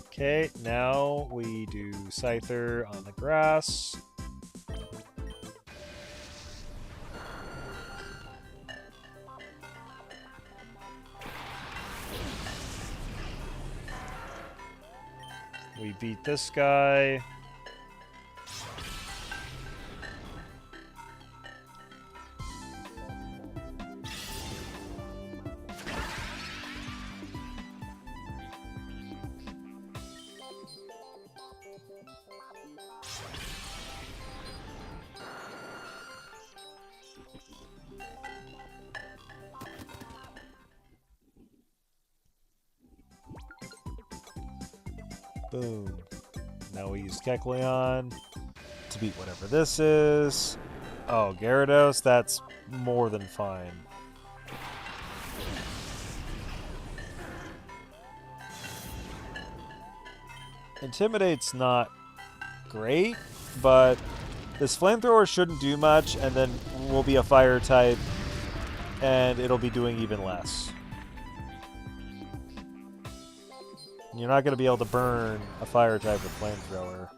Okay, now we do Scyther on the grass. We beat this guy. Boom. Now we use Kecleon to beat whatever this is. Oh, Gyarados, that's more than fine. Intimidate's not great, but this flamethrower shouldn't do much, and then we'll be a fire type, and it'll be doing even less. You're not going to be able to burn a fire type with flamethrower.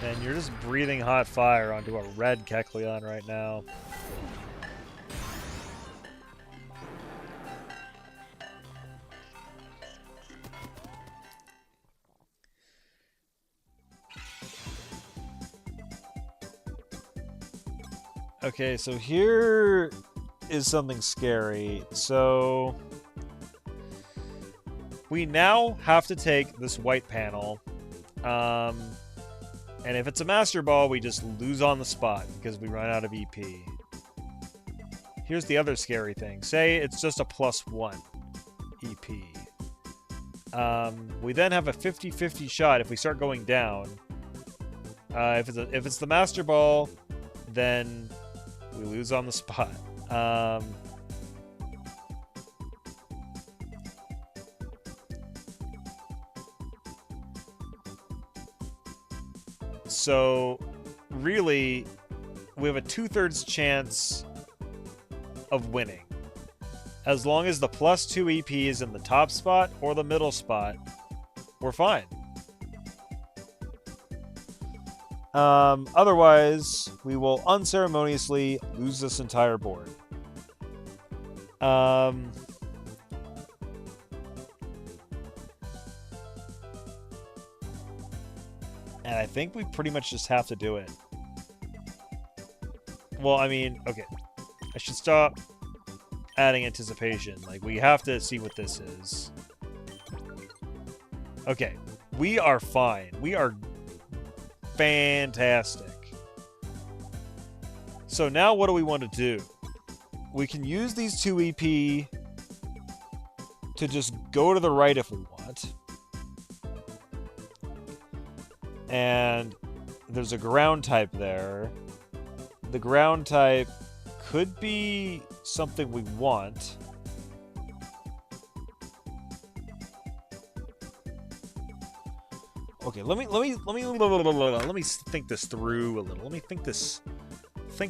And you're just breathing hot fire onto a red Kecleon right now. Okay, so here is something scary. So we now have to take this white panel. And if it's a Master Ball, we just lose on the spot because we run out of EP. Here's the other scary thing. Say it's just a +1 EP. We then have a 50-50 shot if we start going down. If it's the Master Ball, then we lose on the spot. So, really, we have a 2/3 chance of winning. As long as the +2 EP is in the top spot or the middle spot, we're fine. Otherwise, we will unceremoniously lose this entire board. And I think we pretty much just have to do it. Well, I mean, okay. I should stop adding anticipation. Like, we have to see what this is. Okay. We are fine. We are fantastic. So now what do we want to do? We can use these 2 EP to just go to the right if we want. And there's a ground type there. The ground type could be something we want. Okay, let me think this through a little. Let me think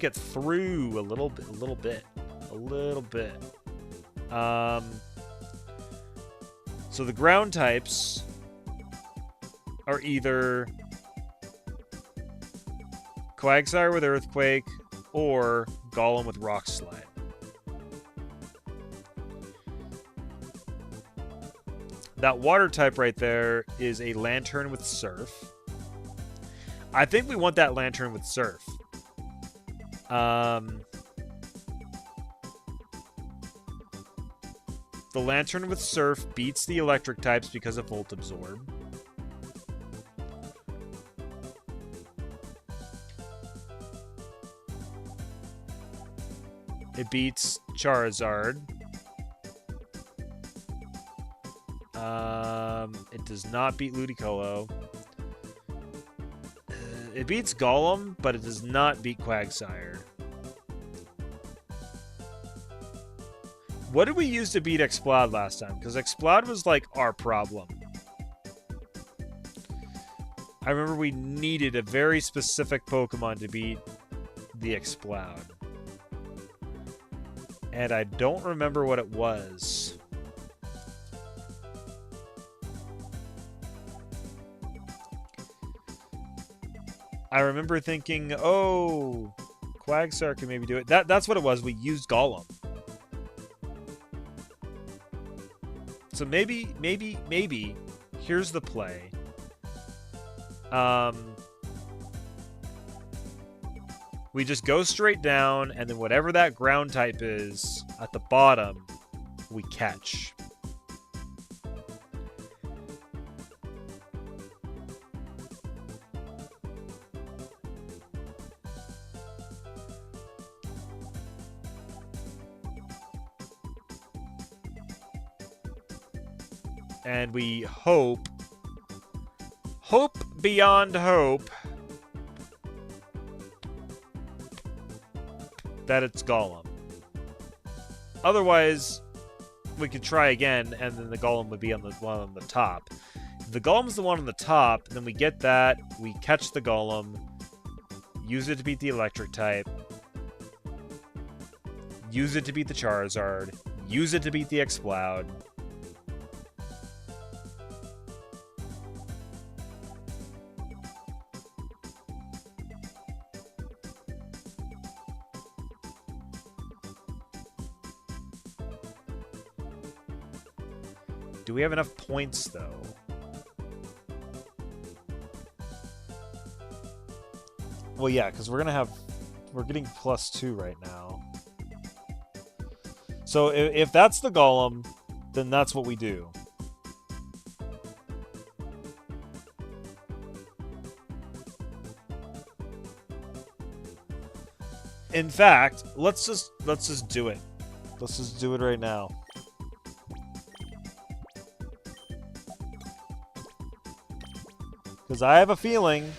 it through a little bit. So the ground types are either Quagsire with Earthquake or Golem with Rock Slide. That water type right there is a Lantern with Surf. I think we want that Lantern with Surf. The Lantern with Surf beats the electric types because of Volt Absorb. It beats Charizard. It does not beat Ludicolo. It beats Golem, but it does not beat Quagsire. What did we use to beat Exploud last time? Because Exploud was like our problem. I remember we needed a very specific Pokemon to beat the Exploud. And I don't remember what it was. I remember thinking, oh, Quagsire can maybe do it. That's what it was. We used Golem. So maybe, here's the play. We just go straight down, and then whatever that ground type is at the bottom, we catch. And we hope beyond hope, that it's Golem. Otherwise, we could try again, and then the Golem would be on the one on the top. If the Golem's the one on the top, then we get that, we catch the Golem, use it to beat the electric type, use it to beat the Charizard, use it to beat the Exploud. Do we have enough points, though? Well, yeah, because we're getting +2 right now. So if that's the Golem, then that's what we do. In fact, let's just do it. Let's just do it right now. Because I have a feeling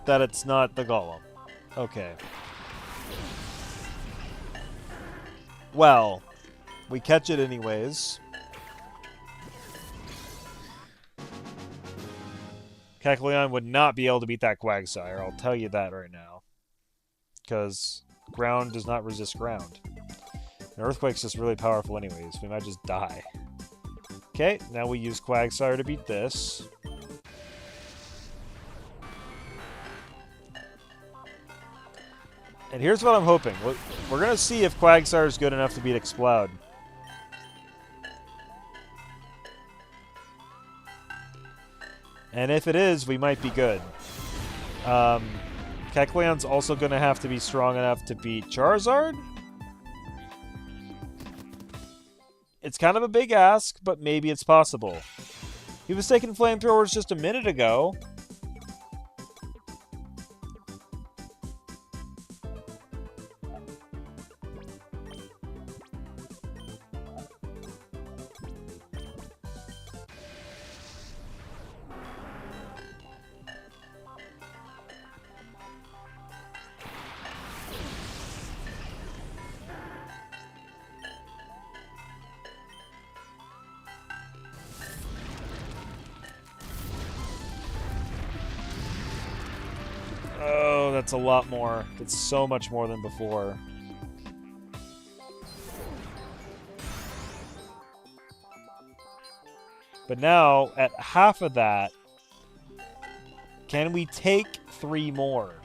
that it's not the Golem. Okay. Well, we catch it anyways. Kecleon would not be able to beat that Quagsire, I'll tell you that right now. Because ground does not resist ground. And Earthquake's just really powerful anyways, we might just die. Okay, now we use Quagsire to beat this. And here's what I'm hoping. We're going to see if Quagsire is good enough to beat Exploud. And if it is, we might be good. Kecleon's also going to have to be strong enough to beat Charizard. It's kind of a big ask, but maybe it's possible. He was taking flamethrowers just a minute ago. Oh, that's a lot more. That's so much more than before. But now, at half of that, can we take 3 more?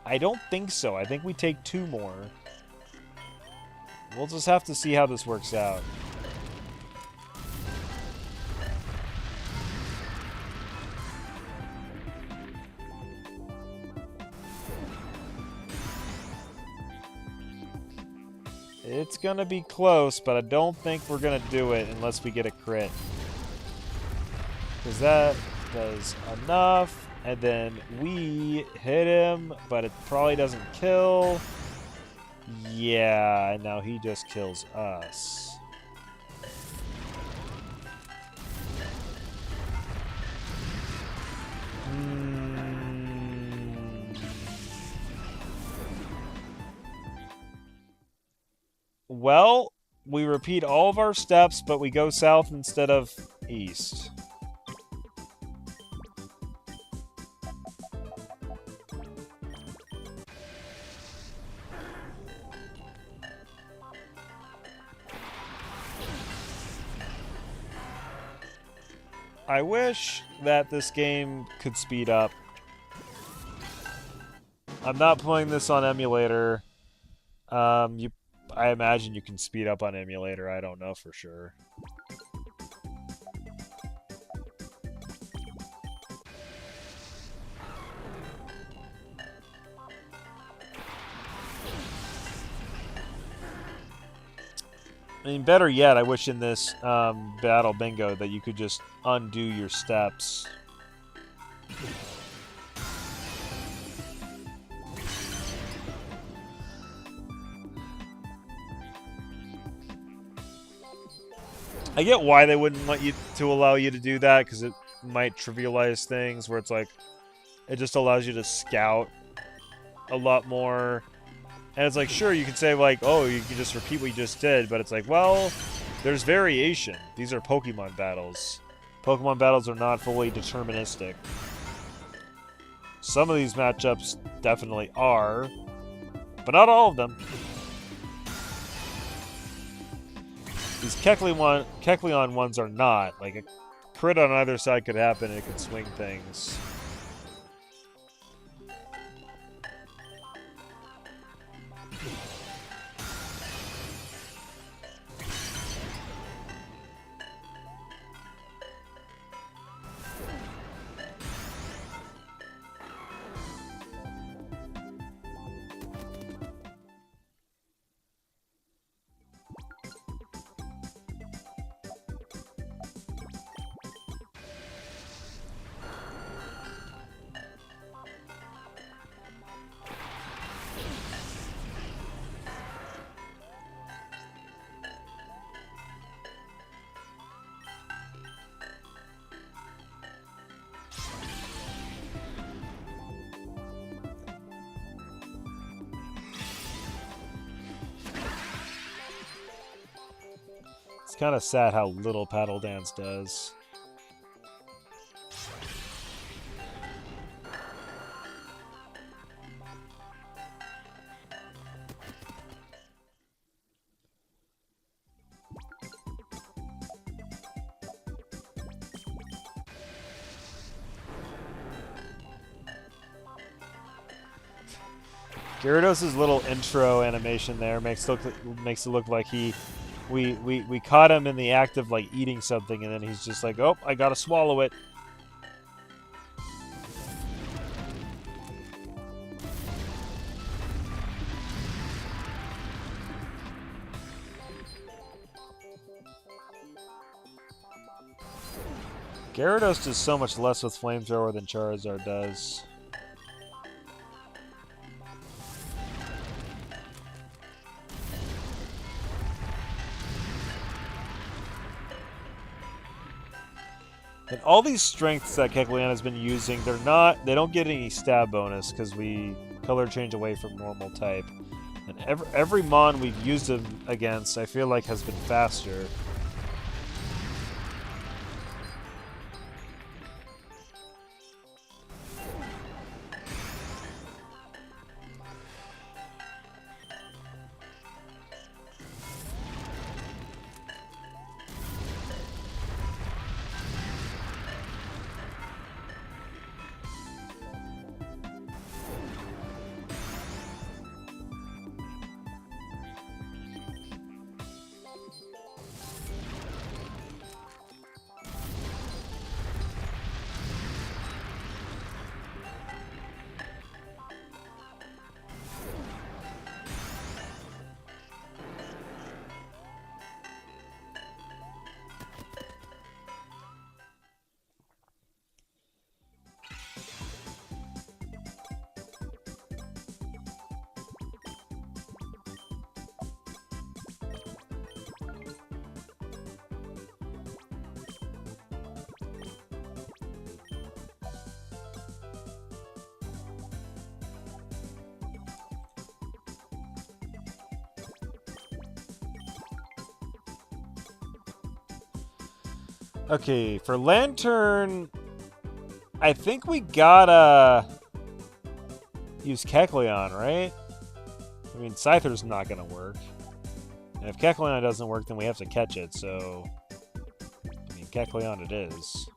I don't think so. I think we take 2 more. We'll just have to see how this works out. It's gonna be close, but I don't think we're gonna do it unless we get a crit. Because that does enough, and then we hit him, but it probably doesn't kill. Yeah, and now he just kills us. Well, we repeat all of our steps, but we go south instead of east. I wish that this game could speed up I'm not playing this on emulator. I imagine you can speed up on emulator. I don't know for sure. I mean, better yet, I wish in this battle bingo that you could just undo your steps. I get why they wouldn't want you to allow you to do that, because it might trivialize things, where it's like, it just allows you to scout a lot more. And it's like, sure, you can say, like, oh, you can just repeat what you just did, but it's like, well, there's variation. These are Pokemon battles. Pokemon battles are not fully deterministic. Some of these matchups definitely are, but not all of them. These Kecleon ones are not. Like, a crit on either side could happen and it could swing things. It's kind of sad how little Paddle Dance does. Gyarados' little intro animation there makes it look like we caught him in the act of like eating something, and then he's just like, oh, I gotta swallow it. Gyarados does so much less with Flamethrower than Charizard does. And all these strengths that Kecleon has been using, they don't get any stab bonus because we color change away from normal type. And every Mon we've used him against, I feel like, has been faster. Okay, for Lantern, I think we gotta use Kecleon, right? I mean, Scyther's not gonna work. And if Kecleon doesn't work, then we have to catch it, so... I mean, Kecleon it is.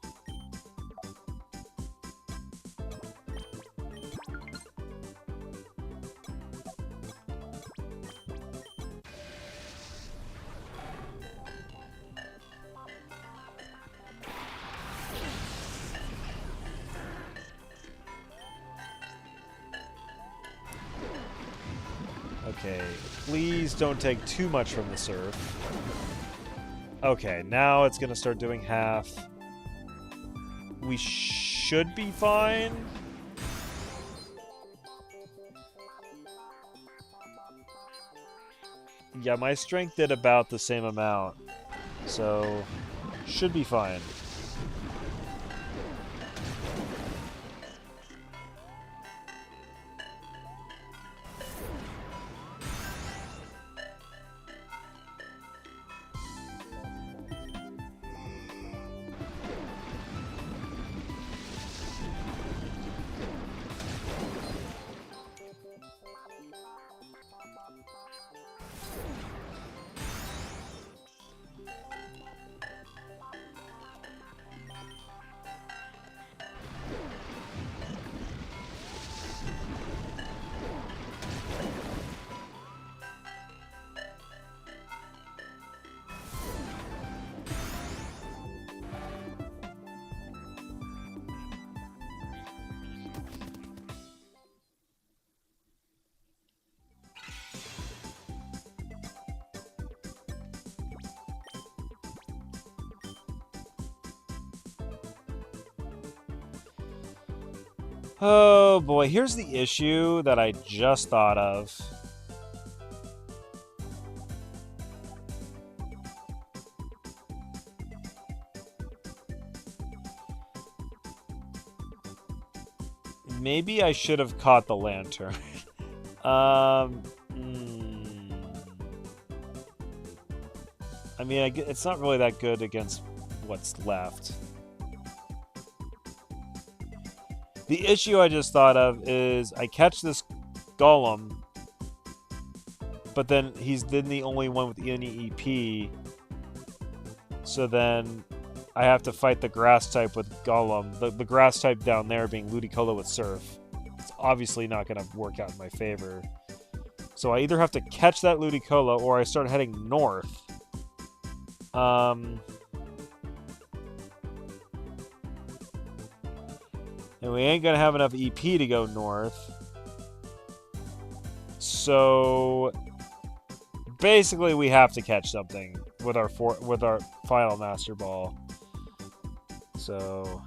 Okay, please don't take too much from the surf. Okay, now it's gonna start doing half. We should be fine. Yeah, my strength did about the same amount, so should be fine. Oh boy, here's the issue that I just thought of. Maybe I should have caught the lantern. I mean, it's not really that good against what's left. The issue I just thought of is I catch this golem, but then he's then the only one with any EP. So then I have to fight the grass type with golem. The grass type down there being Ludicolo with surf. It's obviously not going to work out in my favor. So I either have to catch that Ludicolo or I start heading north. And we ain't gonna have enough EP to go north. So basically we have to catch something with our final Master Ball. So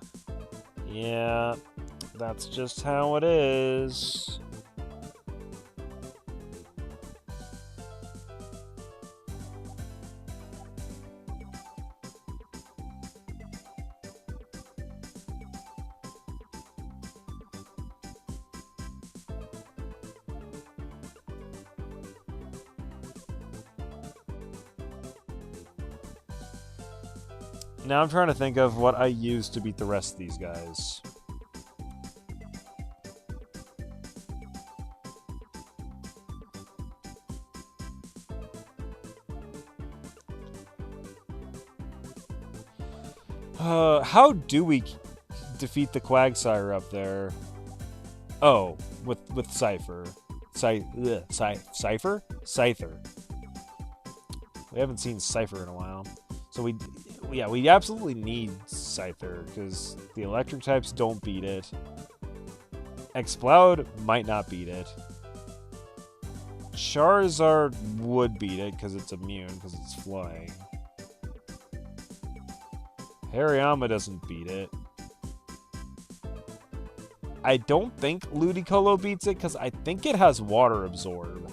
yeah, that's just how it is. Now I'm trying to think of what I use to beat the rest of these guys. How do we defeat the Quagsire up there? Oh, with Cypher. Cypher? Scyther. We haven't seen Cypher in a while. So we absolutely need Scyther, because the electric types don't beat it. Exploud might not beat it. Charizard would beat it, because it's immune, because it's flying. Hariyama doesn't beat it. I don't think Ludicolo beats it, because I think it has Water Absorb.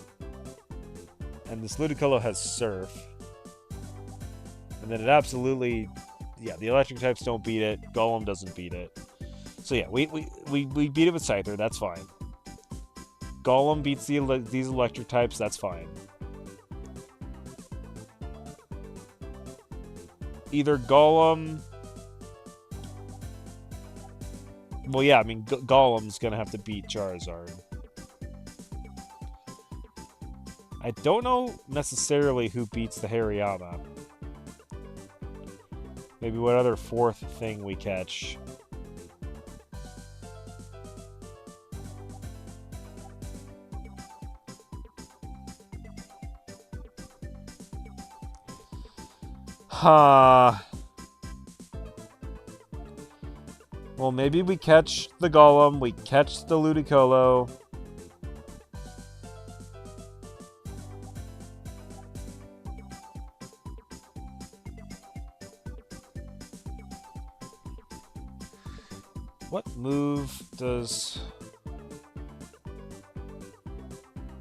And this Ludicolo has Surf. And then it absolutely... Yeah, the electric types don't beat it. Golem doesn't beat it. So yeah, we beat it with Scyther. That's fine. Golem beats these electric types. That's fine. Either Golem... Well, yeah, I mean, Golem's going to have to beat Charizard. I don't know necessarily who beats the Hariyama. Maybe what other fourth thing we catch. Well, maybe we catch the Golem, we catch the Ludicolo. What move does...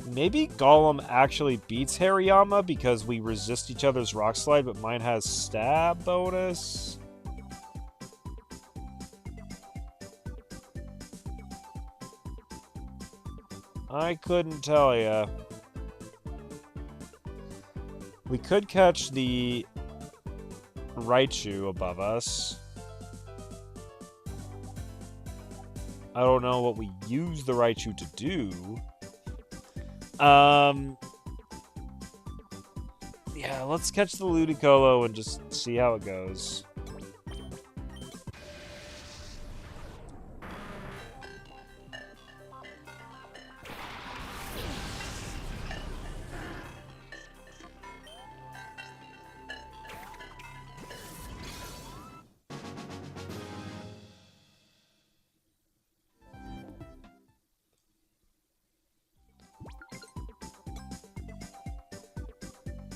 Maybe Golem actually beats Hariyama because we resist each other's Rock Slide, but mine has stab bonus? I couldn't tell ya. We could catch the Raichu above us. I don't know what we use the Raichu to do. Yeah, let's catch the Ludicolo and just see how it goes.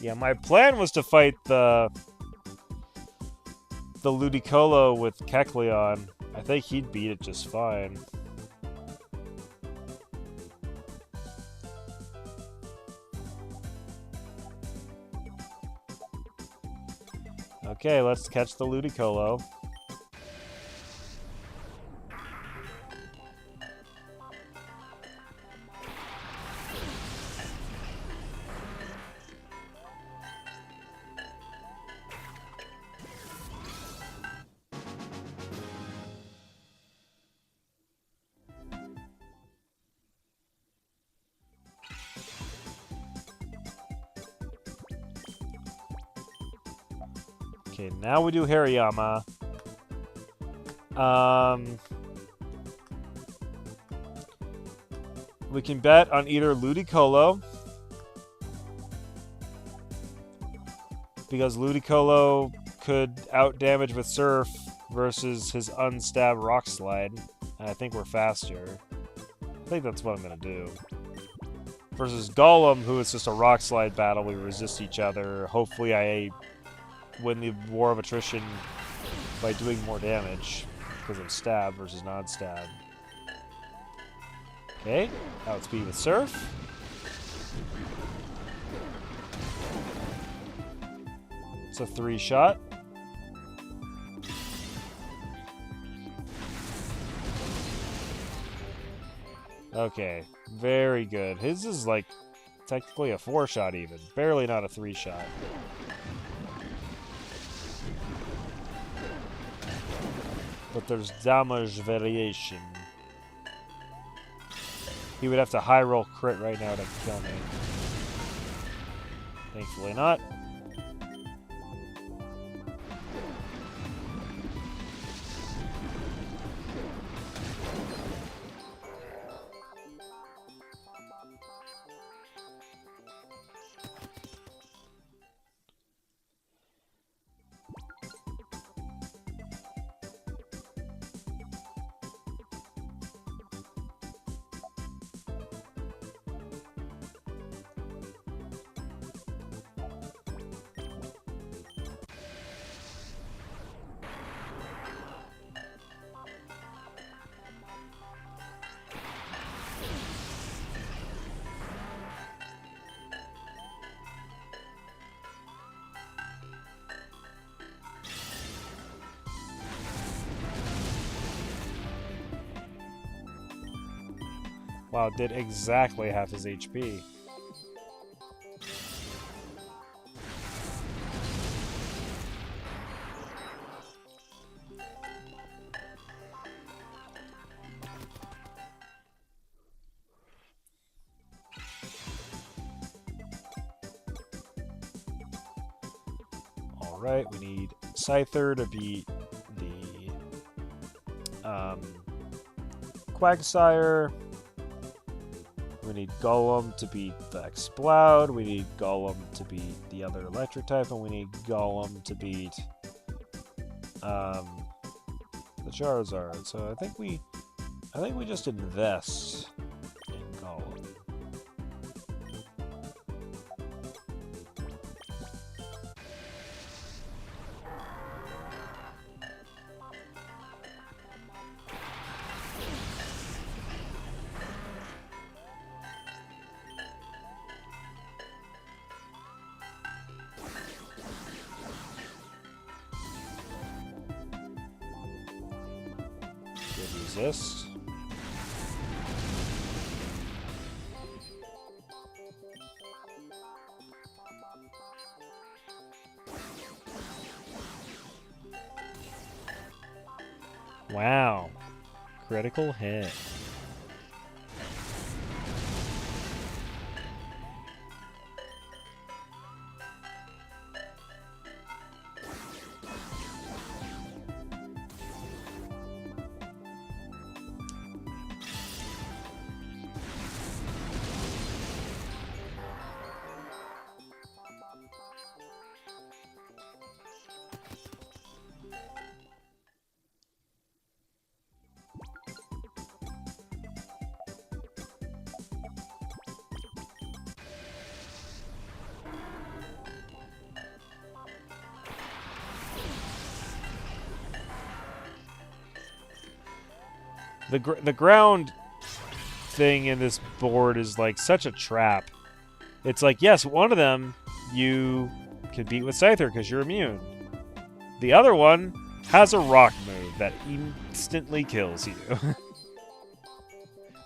Yeah, my plan was to fight the Ludicolo with Kecleon. I think he'd beat it just fine. Okay, let's catch the Ludicolo. Okay, now we do Hariyama. We can bet on either Ludicolo, because Ludicolo could out-damage with Surf versus his unstabbed Rock Slide, and I think we're faster. I think that's what I'm going to do. Versus Golem, who is just a Rock Slide battle, we resist each other. Hopefully I win the War of Attrition by doing more damage, because I'm stab versus non-stab. Okay, outspeed with Surf. It's a 3-shot. Okay, very good. His is like technically a 4-shot even, barely not a 3-shot. But there's damage variation. He would have to high roll crit right now to kill me. Thankfully not. Wow, did exactly half his HP. Alright, we need Scyther to beat the Quagsire. We need Golem to beat the Exploud. We need Golem to beat the other electric type, and we need Golem to beat the Charizard. So I think we just invest in Golem. Good resist. Wow. Critical hit. The ground thing in this board is like such a trap. It's like, yes, one of them you can beat with Scyther because you're immune. The other one has a rock move that instantly kills you.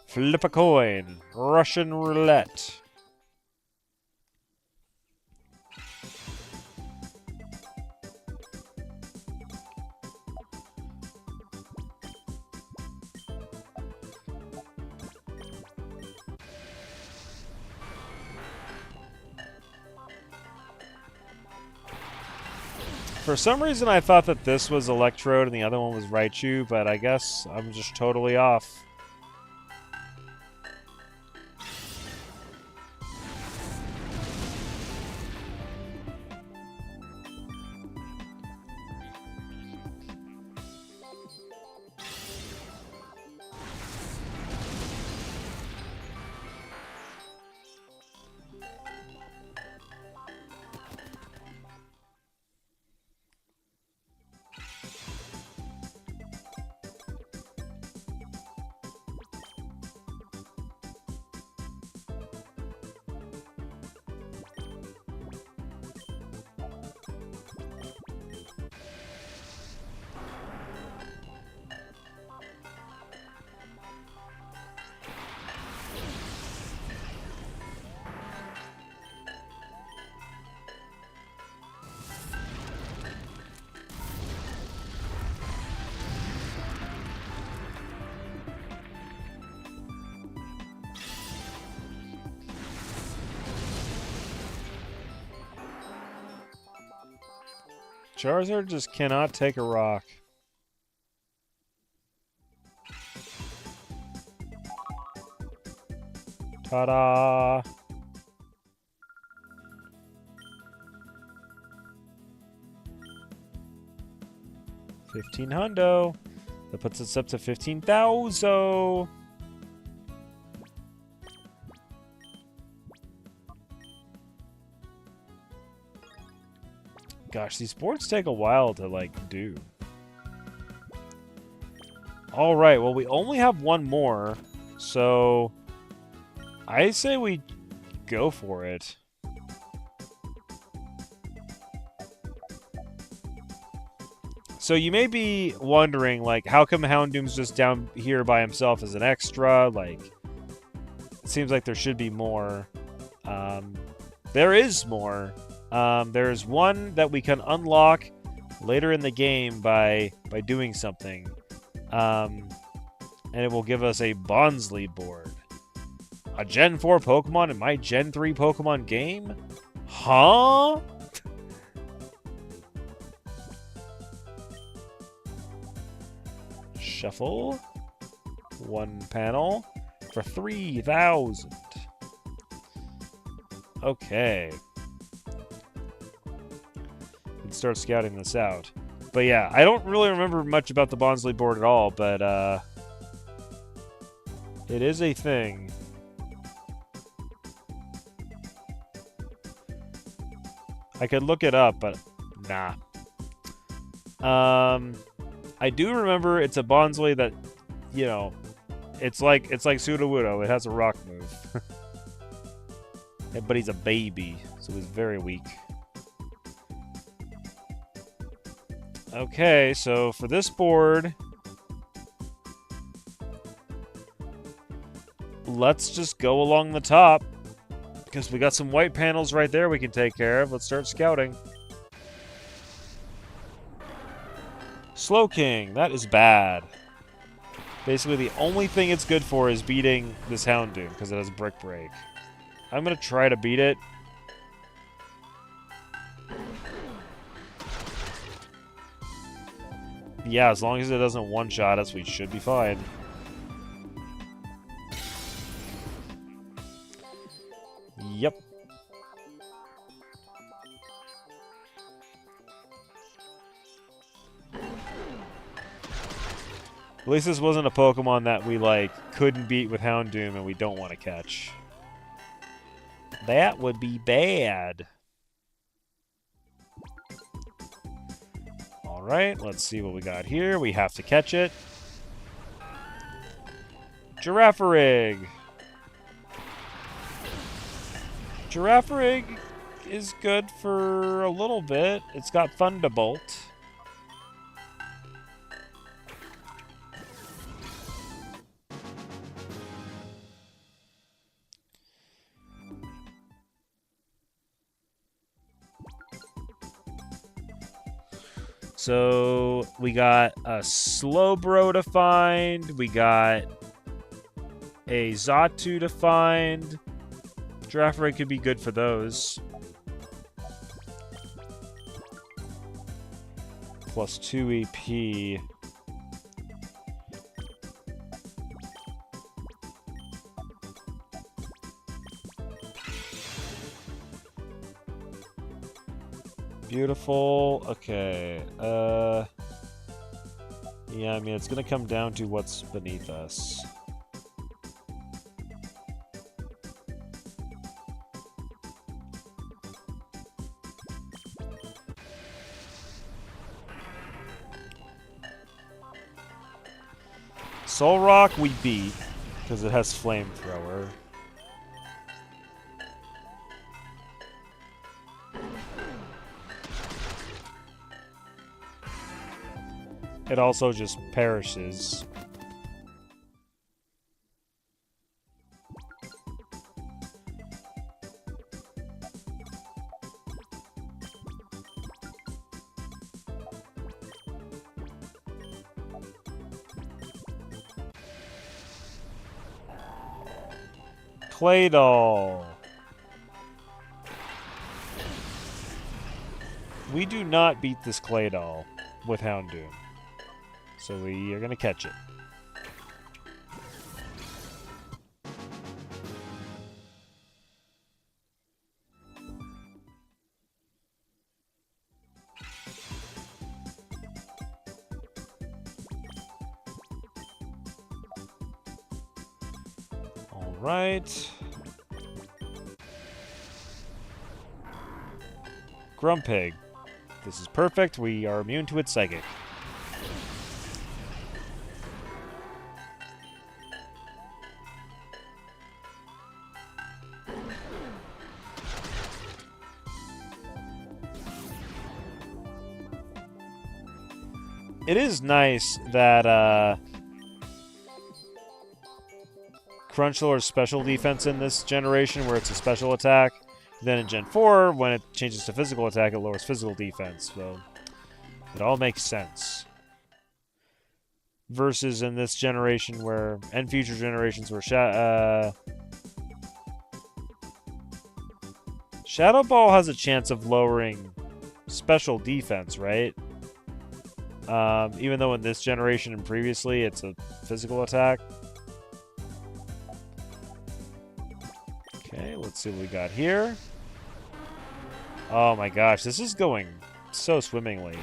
Flip a coin. Russian roulette. For some reason, I thought that this was Electrode and the other one was Raichu, but I guess I'm just totally off. Charizard just cannot take a rock. Ta-da! $1,500. That puts us up to 15,000. Gosh, these boards take a while to, like, do. Alright, well, we only have one more, so I say we go for it. So you may be wondering, like, how come Houndoom's just down here by himself as an extra? Like, it seems like there should be more. There is more. There's one that we can unlock later in the game by doing something. And it will give us a Bonsly board. A Gen 4 Pokemon in my Gen 3 Pokemon game? Huh? Shuffle. One panel for 3,000. Okay. Let's start scouting this out. But yeah, I don't really remember much about the Bonsly board at all, but it is a thing. I could look it up, but nah. I do remember it's a Bonsly that, you know, it's like Sudowoodo. It has a rock move. But he's a baby, so he's very weak. Okay, so for this board, let's just go along the top. Because we got some white panels right there we can take care of. Let's start scouting. Slow King. That is bad. Basically, the only thing it's good for is beating this Houndoom, because it has Brick Break. I'm going to try to beat it. Yeah, as long as it doesn't one-shot us, we should be fine. Yep. At least this wasn't a Pokemon that we, like, couldn't beat with Houndoom and we don't want to catch. That would be bad. Alright, let's see what we got here. We have to catch it. Girafarig. Girafarig is good for a little bit. It's got Thunderbolt. So, we got a Slowbro to find. We got a Xatu to find. Girafarig could be good for those. Plus 2 EP. Beautiful. Okay. Yeah, I mean, it's gonna come down to what's beneath us. Solrock we beat, because it has Flamethrower. It also just perishes. Claydol. We do not beat this Claydol with Houndoom. So we are going to catch it. All right. Grumpig. This is perfect. We are immune to its Psychic. It is nice that Crunch lowers special defense in this generation, where it's a special attack. Then in Gen 4, when it changes to physical attack, it lowers physical defense. So it all makes sense. Versus in this generation, and future generations, where Shadow Ball has a chance of lowering special defense, right? Even though in this generation and previously it's a physical attack. Okay, let's see what we got here. Oh my gosh, this is going so swimmingly.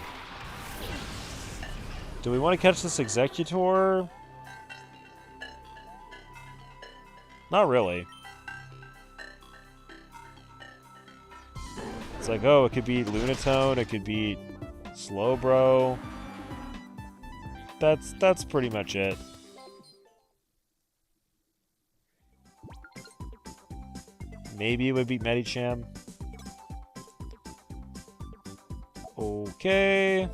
Do we want to catch this Executor? Not really. It's like, oh, it could be Lunatone, it could be Slowbro. That's pretty much it. Maybe it would be Medicham. Okay.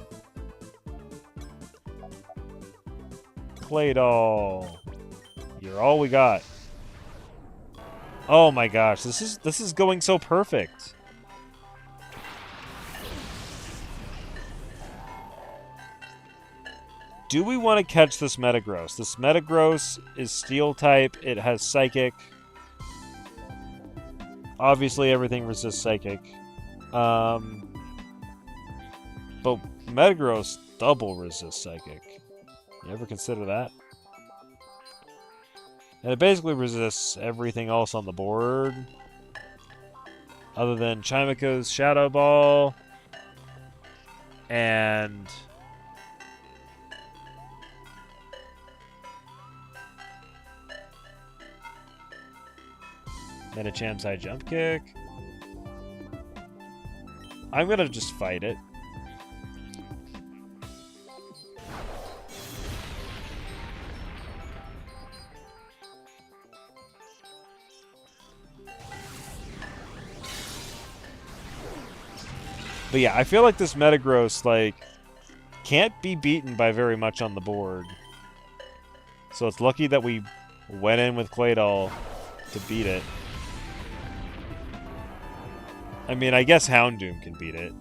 Claydol. You're all we got. Oh my gosh, this is going so perfect. Do we want to catch this Metagross? This Metagross is Steel type. It has Psychic. Obviously, everything resists Psychic. But Metagross double resists Psychic. You ever consider that? And it basically resists everything else on the board. Other than Chimeco's Shadow Ball. And... Metacham's High Jump Kick. I'm gonna just fight it. But yeah, I feel like this Metagross, like, can't be beaten by very much on the board. So it's lucky that we went in with Claydol to beat it. I mean, I guess Houndoom can beat it.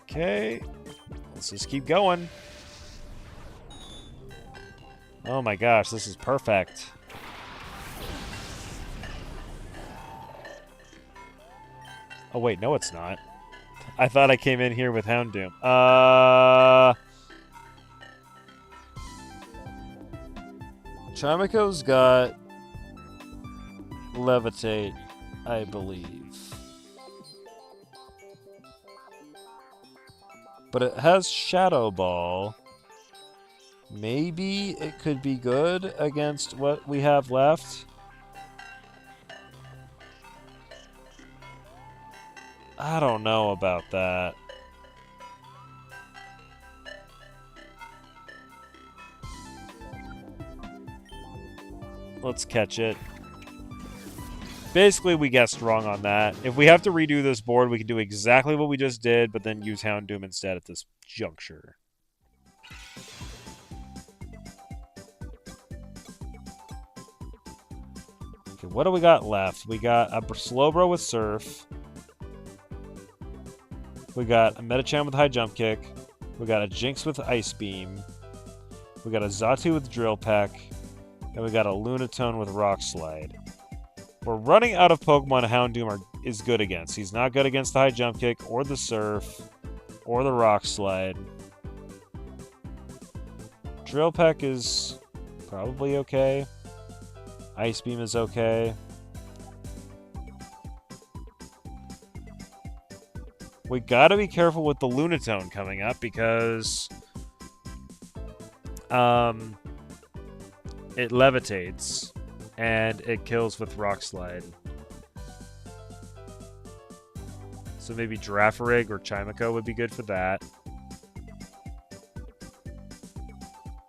Okay. Let's just keep going. Oh my gosh, this is perfect. Oh wait, no it's not. I thought I came in here with Houndoom. Chimeco's got Levitate, I believe. But it has Shadow Ball. Maybe it could be good against what we have left. I don't know about that. Let's catch it. Basically, we guessed wrong on that. If we have to redo this board, we can do exactly what we just did, but then use Houndoom instead at this juncture. Okay, what do we got left? We got a Slowbro with Surf. We got a Metachan with High Jump Kick. We got a Jinx with Ice Beam. We got a Xatu with Drill Peck. And we got a Lunatone with Rock Slide. We're running out of Pokemon Houndoom is good against. He's not good against the High Jump Kick, or the Surf, or the Rock Slide. Drill Peck is probably okay. Ice Beam is okay. We gotta be careful with the Lunatone coming up because it levitates and it kills with Rock Slide. So maybe Girafarig or Chimeco would be good for that.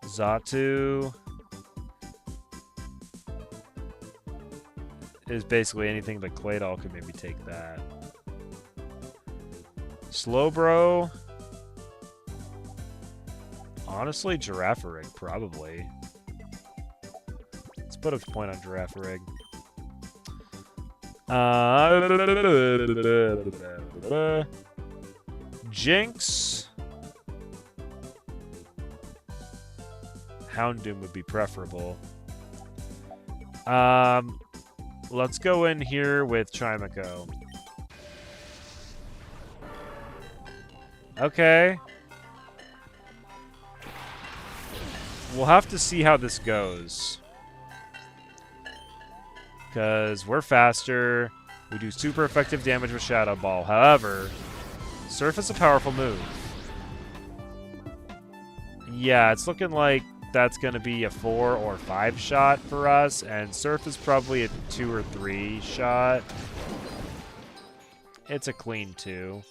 Xatu is basically anything but Claydol could maybe take that. Slowbro. Honestly, Girafarig, probably. Let's put a point on Girafarig. Jinx. Houndoom would be preferable. Let's go in here with Chimeco. Okay. We'll have to see how this goes. Because we're faster. We do super effective damage with Shadow Ball. However, Surf is a powerful move. Yeah, it's looking like that's going to be a 4 or 5 shot for us. And Surf is probably a 2 or 3 shot. It's a clean 2.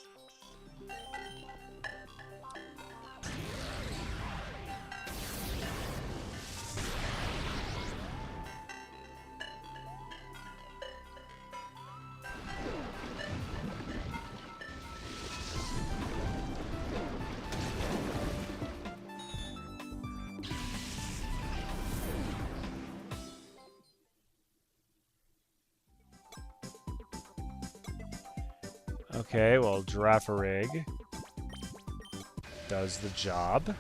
Okay, well, Girafarig does the job.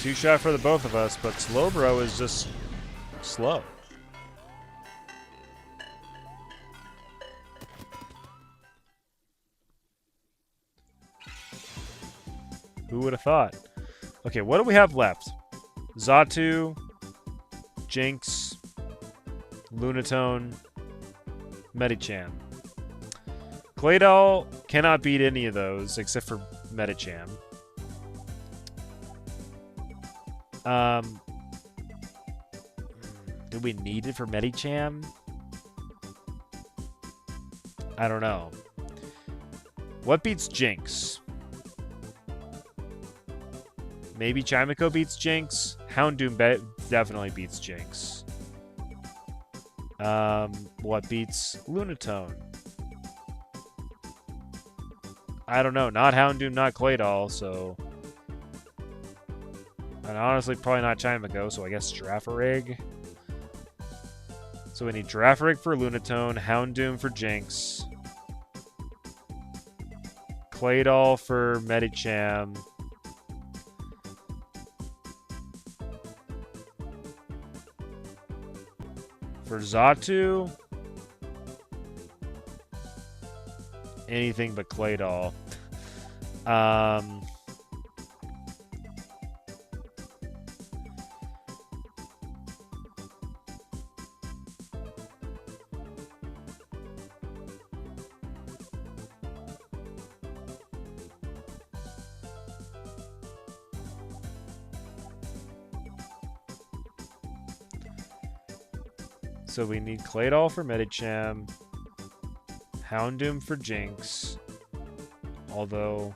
Two-shot for the both of us, but Slowbro is just slow. Who would have thought? Okay, what do we have left? Xatu, Jinx, Lunatone, Medicham. Claydol cannot beat any of those except for Medicham. Do we need it for Medicham? I don't know. What beats Jinx? Maybe Chimico beats Jinx. Houndoom definitely beats Jinx. What beats Lunatone? I don't know. Not Houndoom, not Claydol, so... And honestly, probably not Chimico, so I guess Girafarig. So we need Girafarig for Lunatone, Houndoom for Jinx, Claydol for Medicham, for Xatu, anything but Claydol. So we need Claydol for Medicham, Houndoom for Jinx, although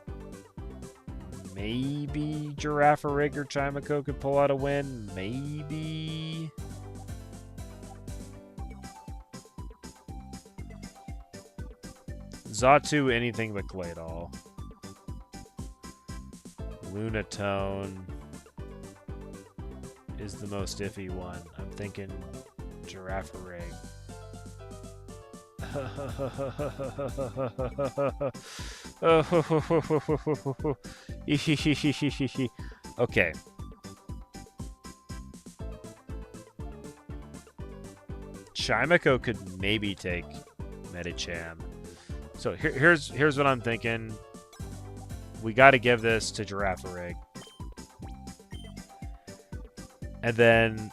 maybe Girafarig or Chimico could pull out a win. Maybe. Xatu, anything but Claydol. Lunatone is the most iffy one. I'm thinking Girafarig. Okay. Chimico could maybe take Medicham. So here's what I'm thinking. We got to give this to Girafarig. And then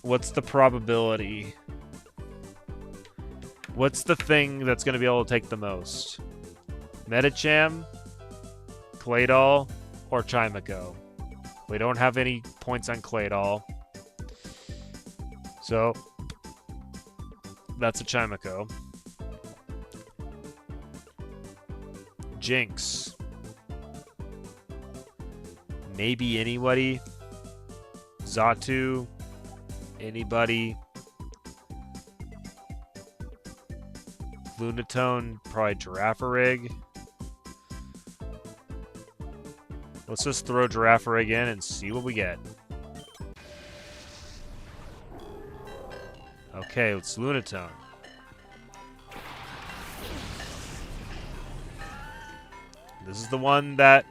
what's the probability? What's the thing that's going to be able to take the most? Medicham, Claydol, or Chimico? We don't have any points on Claydol. So, that's a Chimico. Jinx. Maybe anybody. Xatu. Anybody. Lunatone, probably Girafarig. Let's just throw Girafarig in and see what we get. Okay, it's Lunatone. This is the one that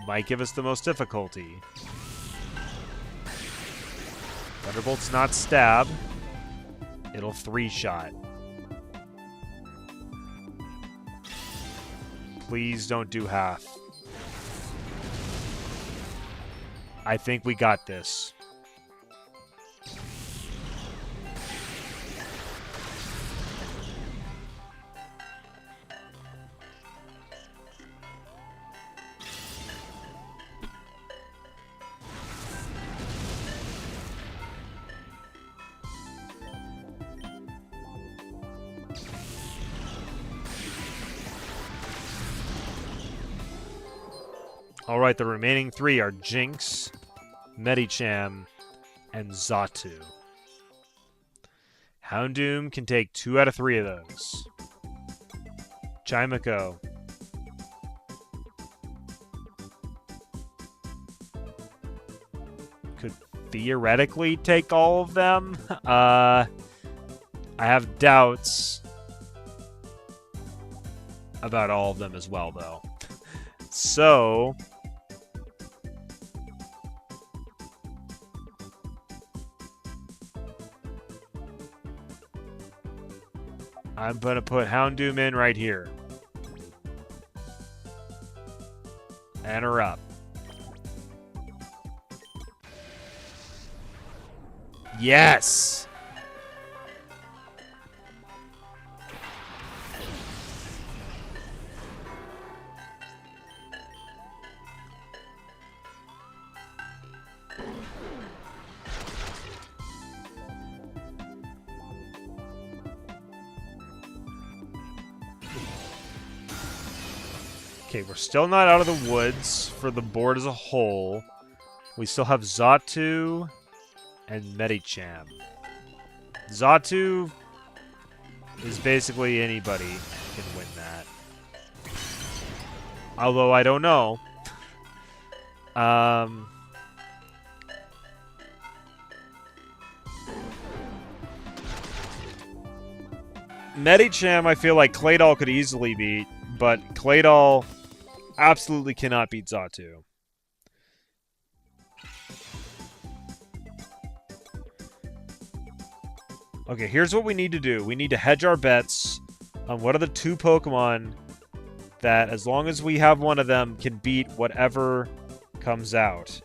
might give us the most difficulty. Thunderbolt's not stab. It'll 3-shot. Please don't do half. I think we got this. Alright, the remaining 3 are Jinx, Medicham, and Xatu. Houndoom can take 2 out of 3 of those. Chimiko. Could theoretically take all of them. I have doubts about all of them as well, though. So... I'm going to put Houndoom in right here. And her up. Yes! Okay, we're still not out of the woods for the board as a whole. We still have Xatu and Medicham. Xatu is basically anybody can win that. Although I don't know. Medicham, I feel like Claydol could easily beat, but Claydol absolutely cannot beat Xatu. Okay, here's what we need to do. We need to hedge our bets on what are the 2 Pokemon that, as long as we have one of them, can beat whatever comes out.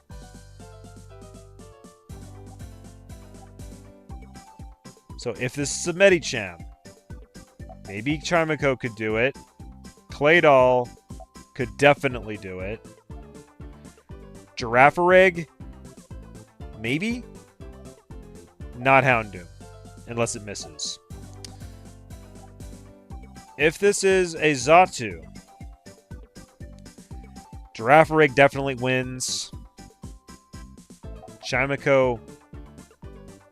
So if this is a Medicham, maybe Chimiko could do it. Claydol could definitely do it. Girafarig? Maybe? Not Houndoom. Unless it misses. If this is a Xatu, Girafarig definitely wins. Chimiko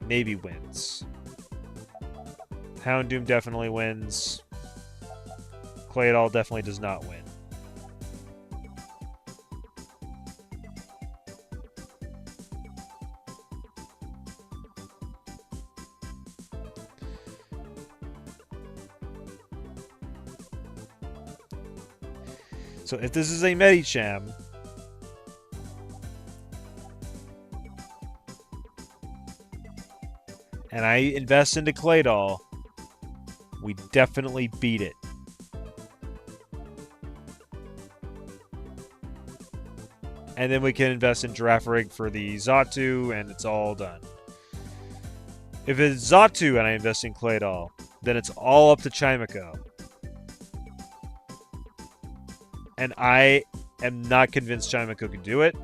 maybe wins. Houndoom definitely wins. Claydol definitely does not win. So if this is a Medicham, and I invest into Claydol, we definitely beat it. And then we can invest in Girafarig for the Xatu, and it's all done. If it's Xatu and I invest in Claydol, then it's all up to Chimiko. And I am not convinced Chimiko can do it.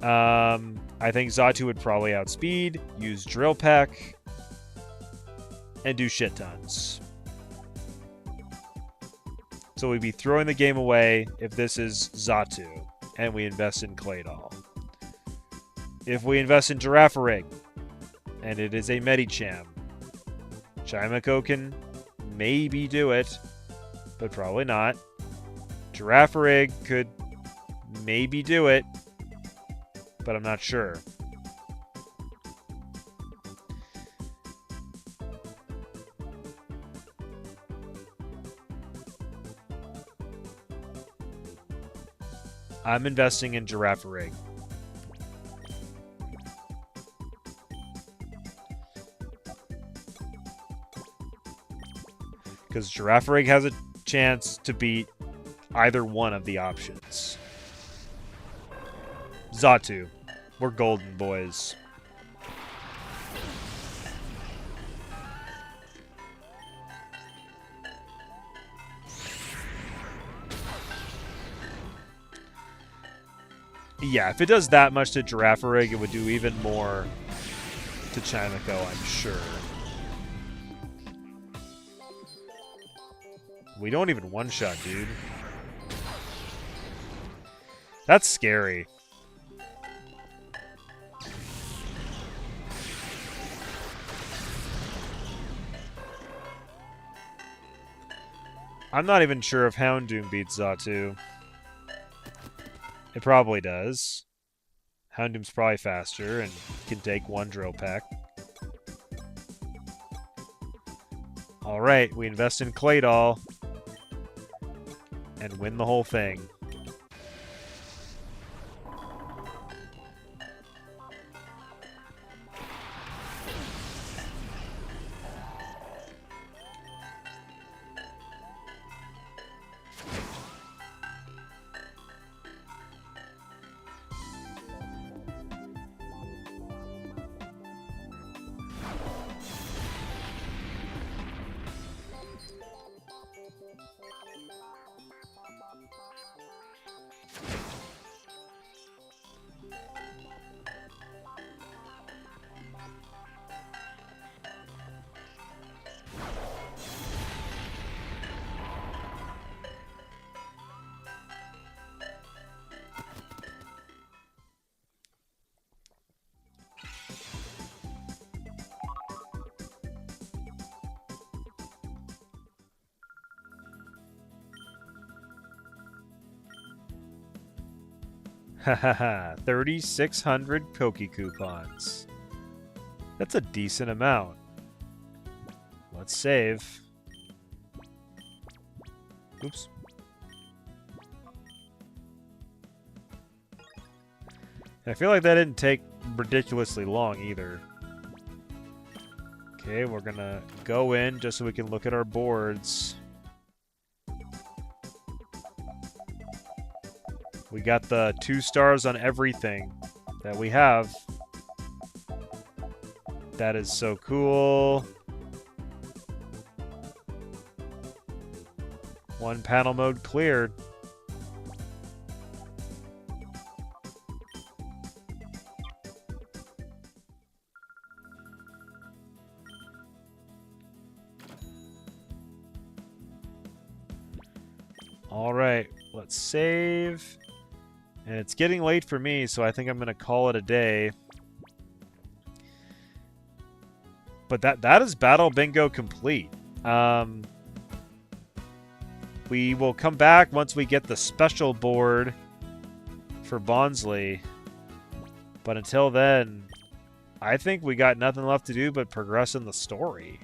I think Xatu would probably outspeed, use Drill Peck, and do shit tons. So we'd be throwing the game away if this is Xatu, and we invest in Claydol. If we invest in Girafarig, and it is a Medicham, Chimiko can maybe do it, but probably not. Girafarig could maybe do it, but I'm not sure. I'm investing in Girafarig. Because Girafarig has a chance to beat either one of the options. Xatu. We're golden, boys. Yeah, if it does that much to Girafarig, it would do even more to Chimiko, I'm sure. We don't even one-shot, dude. That's scary. I'm not even sure if Houndoom beats Xatu. It probably does. Houndoom's probably faster and can take one drill pack. Alright, we invest in Claydol and win the whole thing. Hahaha, 3,600 Poke Coupons. That's a decent amount. Let's save. Oops. I feel like that didn't take ridiculously long either. Okay, we're gonna go in just so we can look at our boards. We got the 2 stars on everything that we have. That is so cool. 1 panel mode cleared. Alright, let's save. And it's getting late for me, so I think I'm going to call it a day. But that is Battle Bingo complete. We will come back once we get the special board for Bonsly. But until then, I think we got nothing left to do but progress in the story.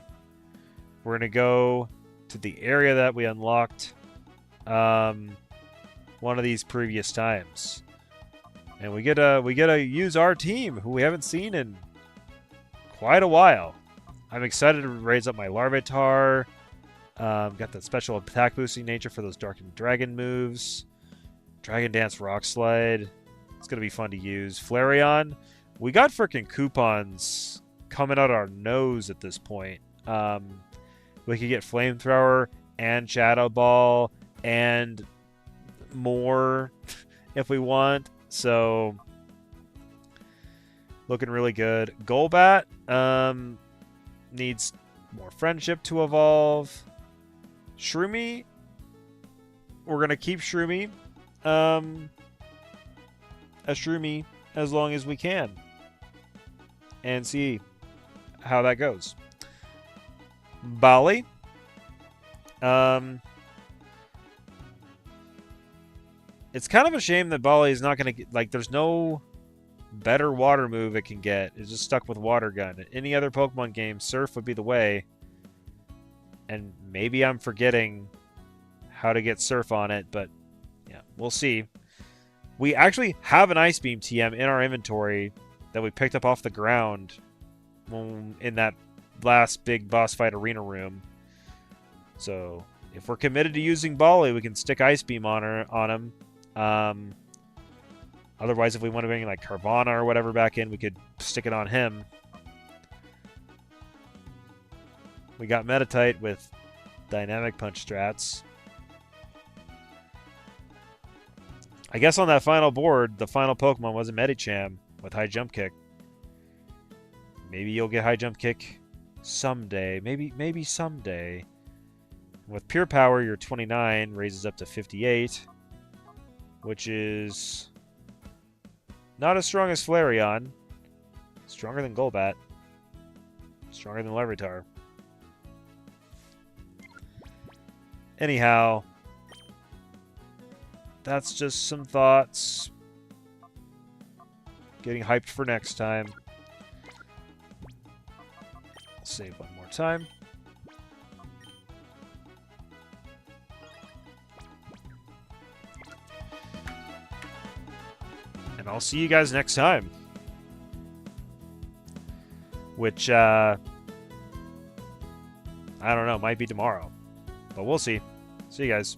We're going to go to the area that we unlocked one of these previous times. And we get to use our team, who we haven't seen in quite a while. I'm excited to raise up my Larvitar. Got that special attack boosting nature for those Darkened Dragon moves. Dragon Dance Rock Slide. It's going to be fun to use. Flareon. We got freaking coupons coming out our nose at this point. We could get Flamethrower and Shadow Ball and more if we want. So, looking really good. Golbat needs more friendship to evolve. Shroomy, we're going to keep Shroomy a Shroomy as long as we can and see how that goes. Bali. It's kind of a shame that Bali is not going to get, like, there's no better water move it can get. It's just stuck with Water Gun. In any other Pokemon game, Surf would be the way. And maybe I'm forgetting how to get Surf on it, but yeah, we'll see. We actually have an Ice Beam TM in our inventory that we picked up off the ground in that last big boss fight arena room. So if we're committed to using Bali, we can stick Ice Beam on him. Otherwise, if we want to bring like Carvana or whatever back in, we could stick it on him. We got Meditite with Dynamic Punch strats. I guess on that final board, the final Pokemon was a Medicham with High Jump Kick. Maybe you'll get High Jump Kick someday. Maybe someday. With Pure Power, your 29 raises up to 58, which is Not as strong as Flareon. Stronger than Golbat. Stronger than Larvitar. Anyhow, that's just some thoughts. Getting hyped for next time. I'll save one more time. And I'll see you guys next time. Which, I don't know, might be tomorrow. But we'll see. See you guys.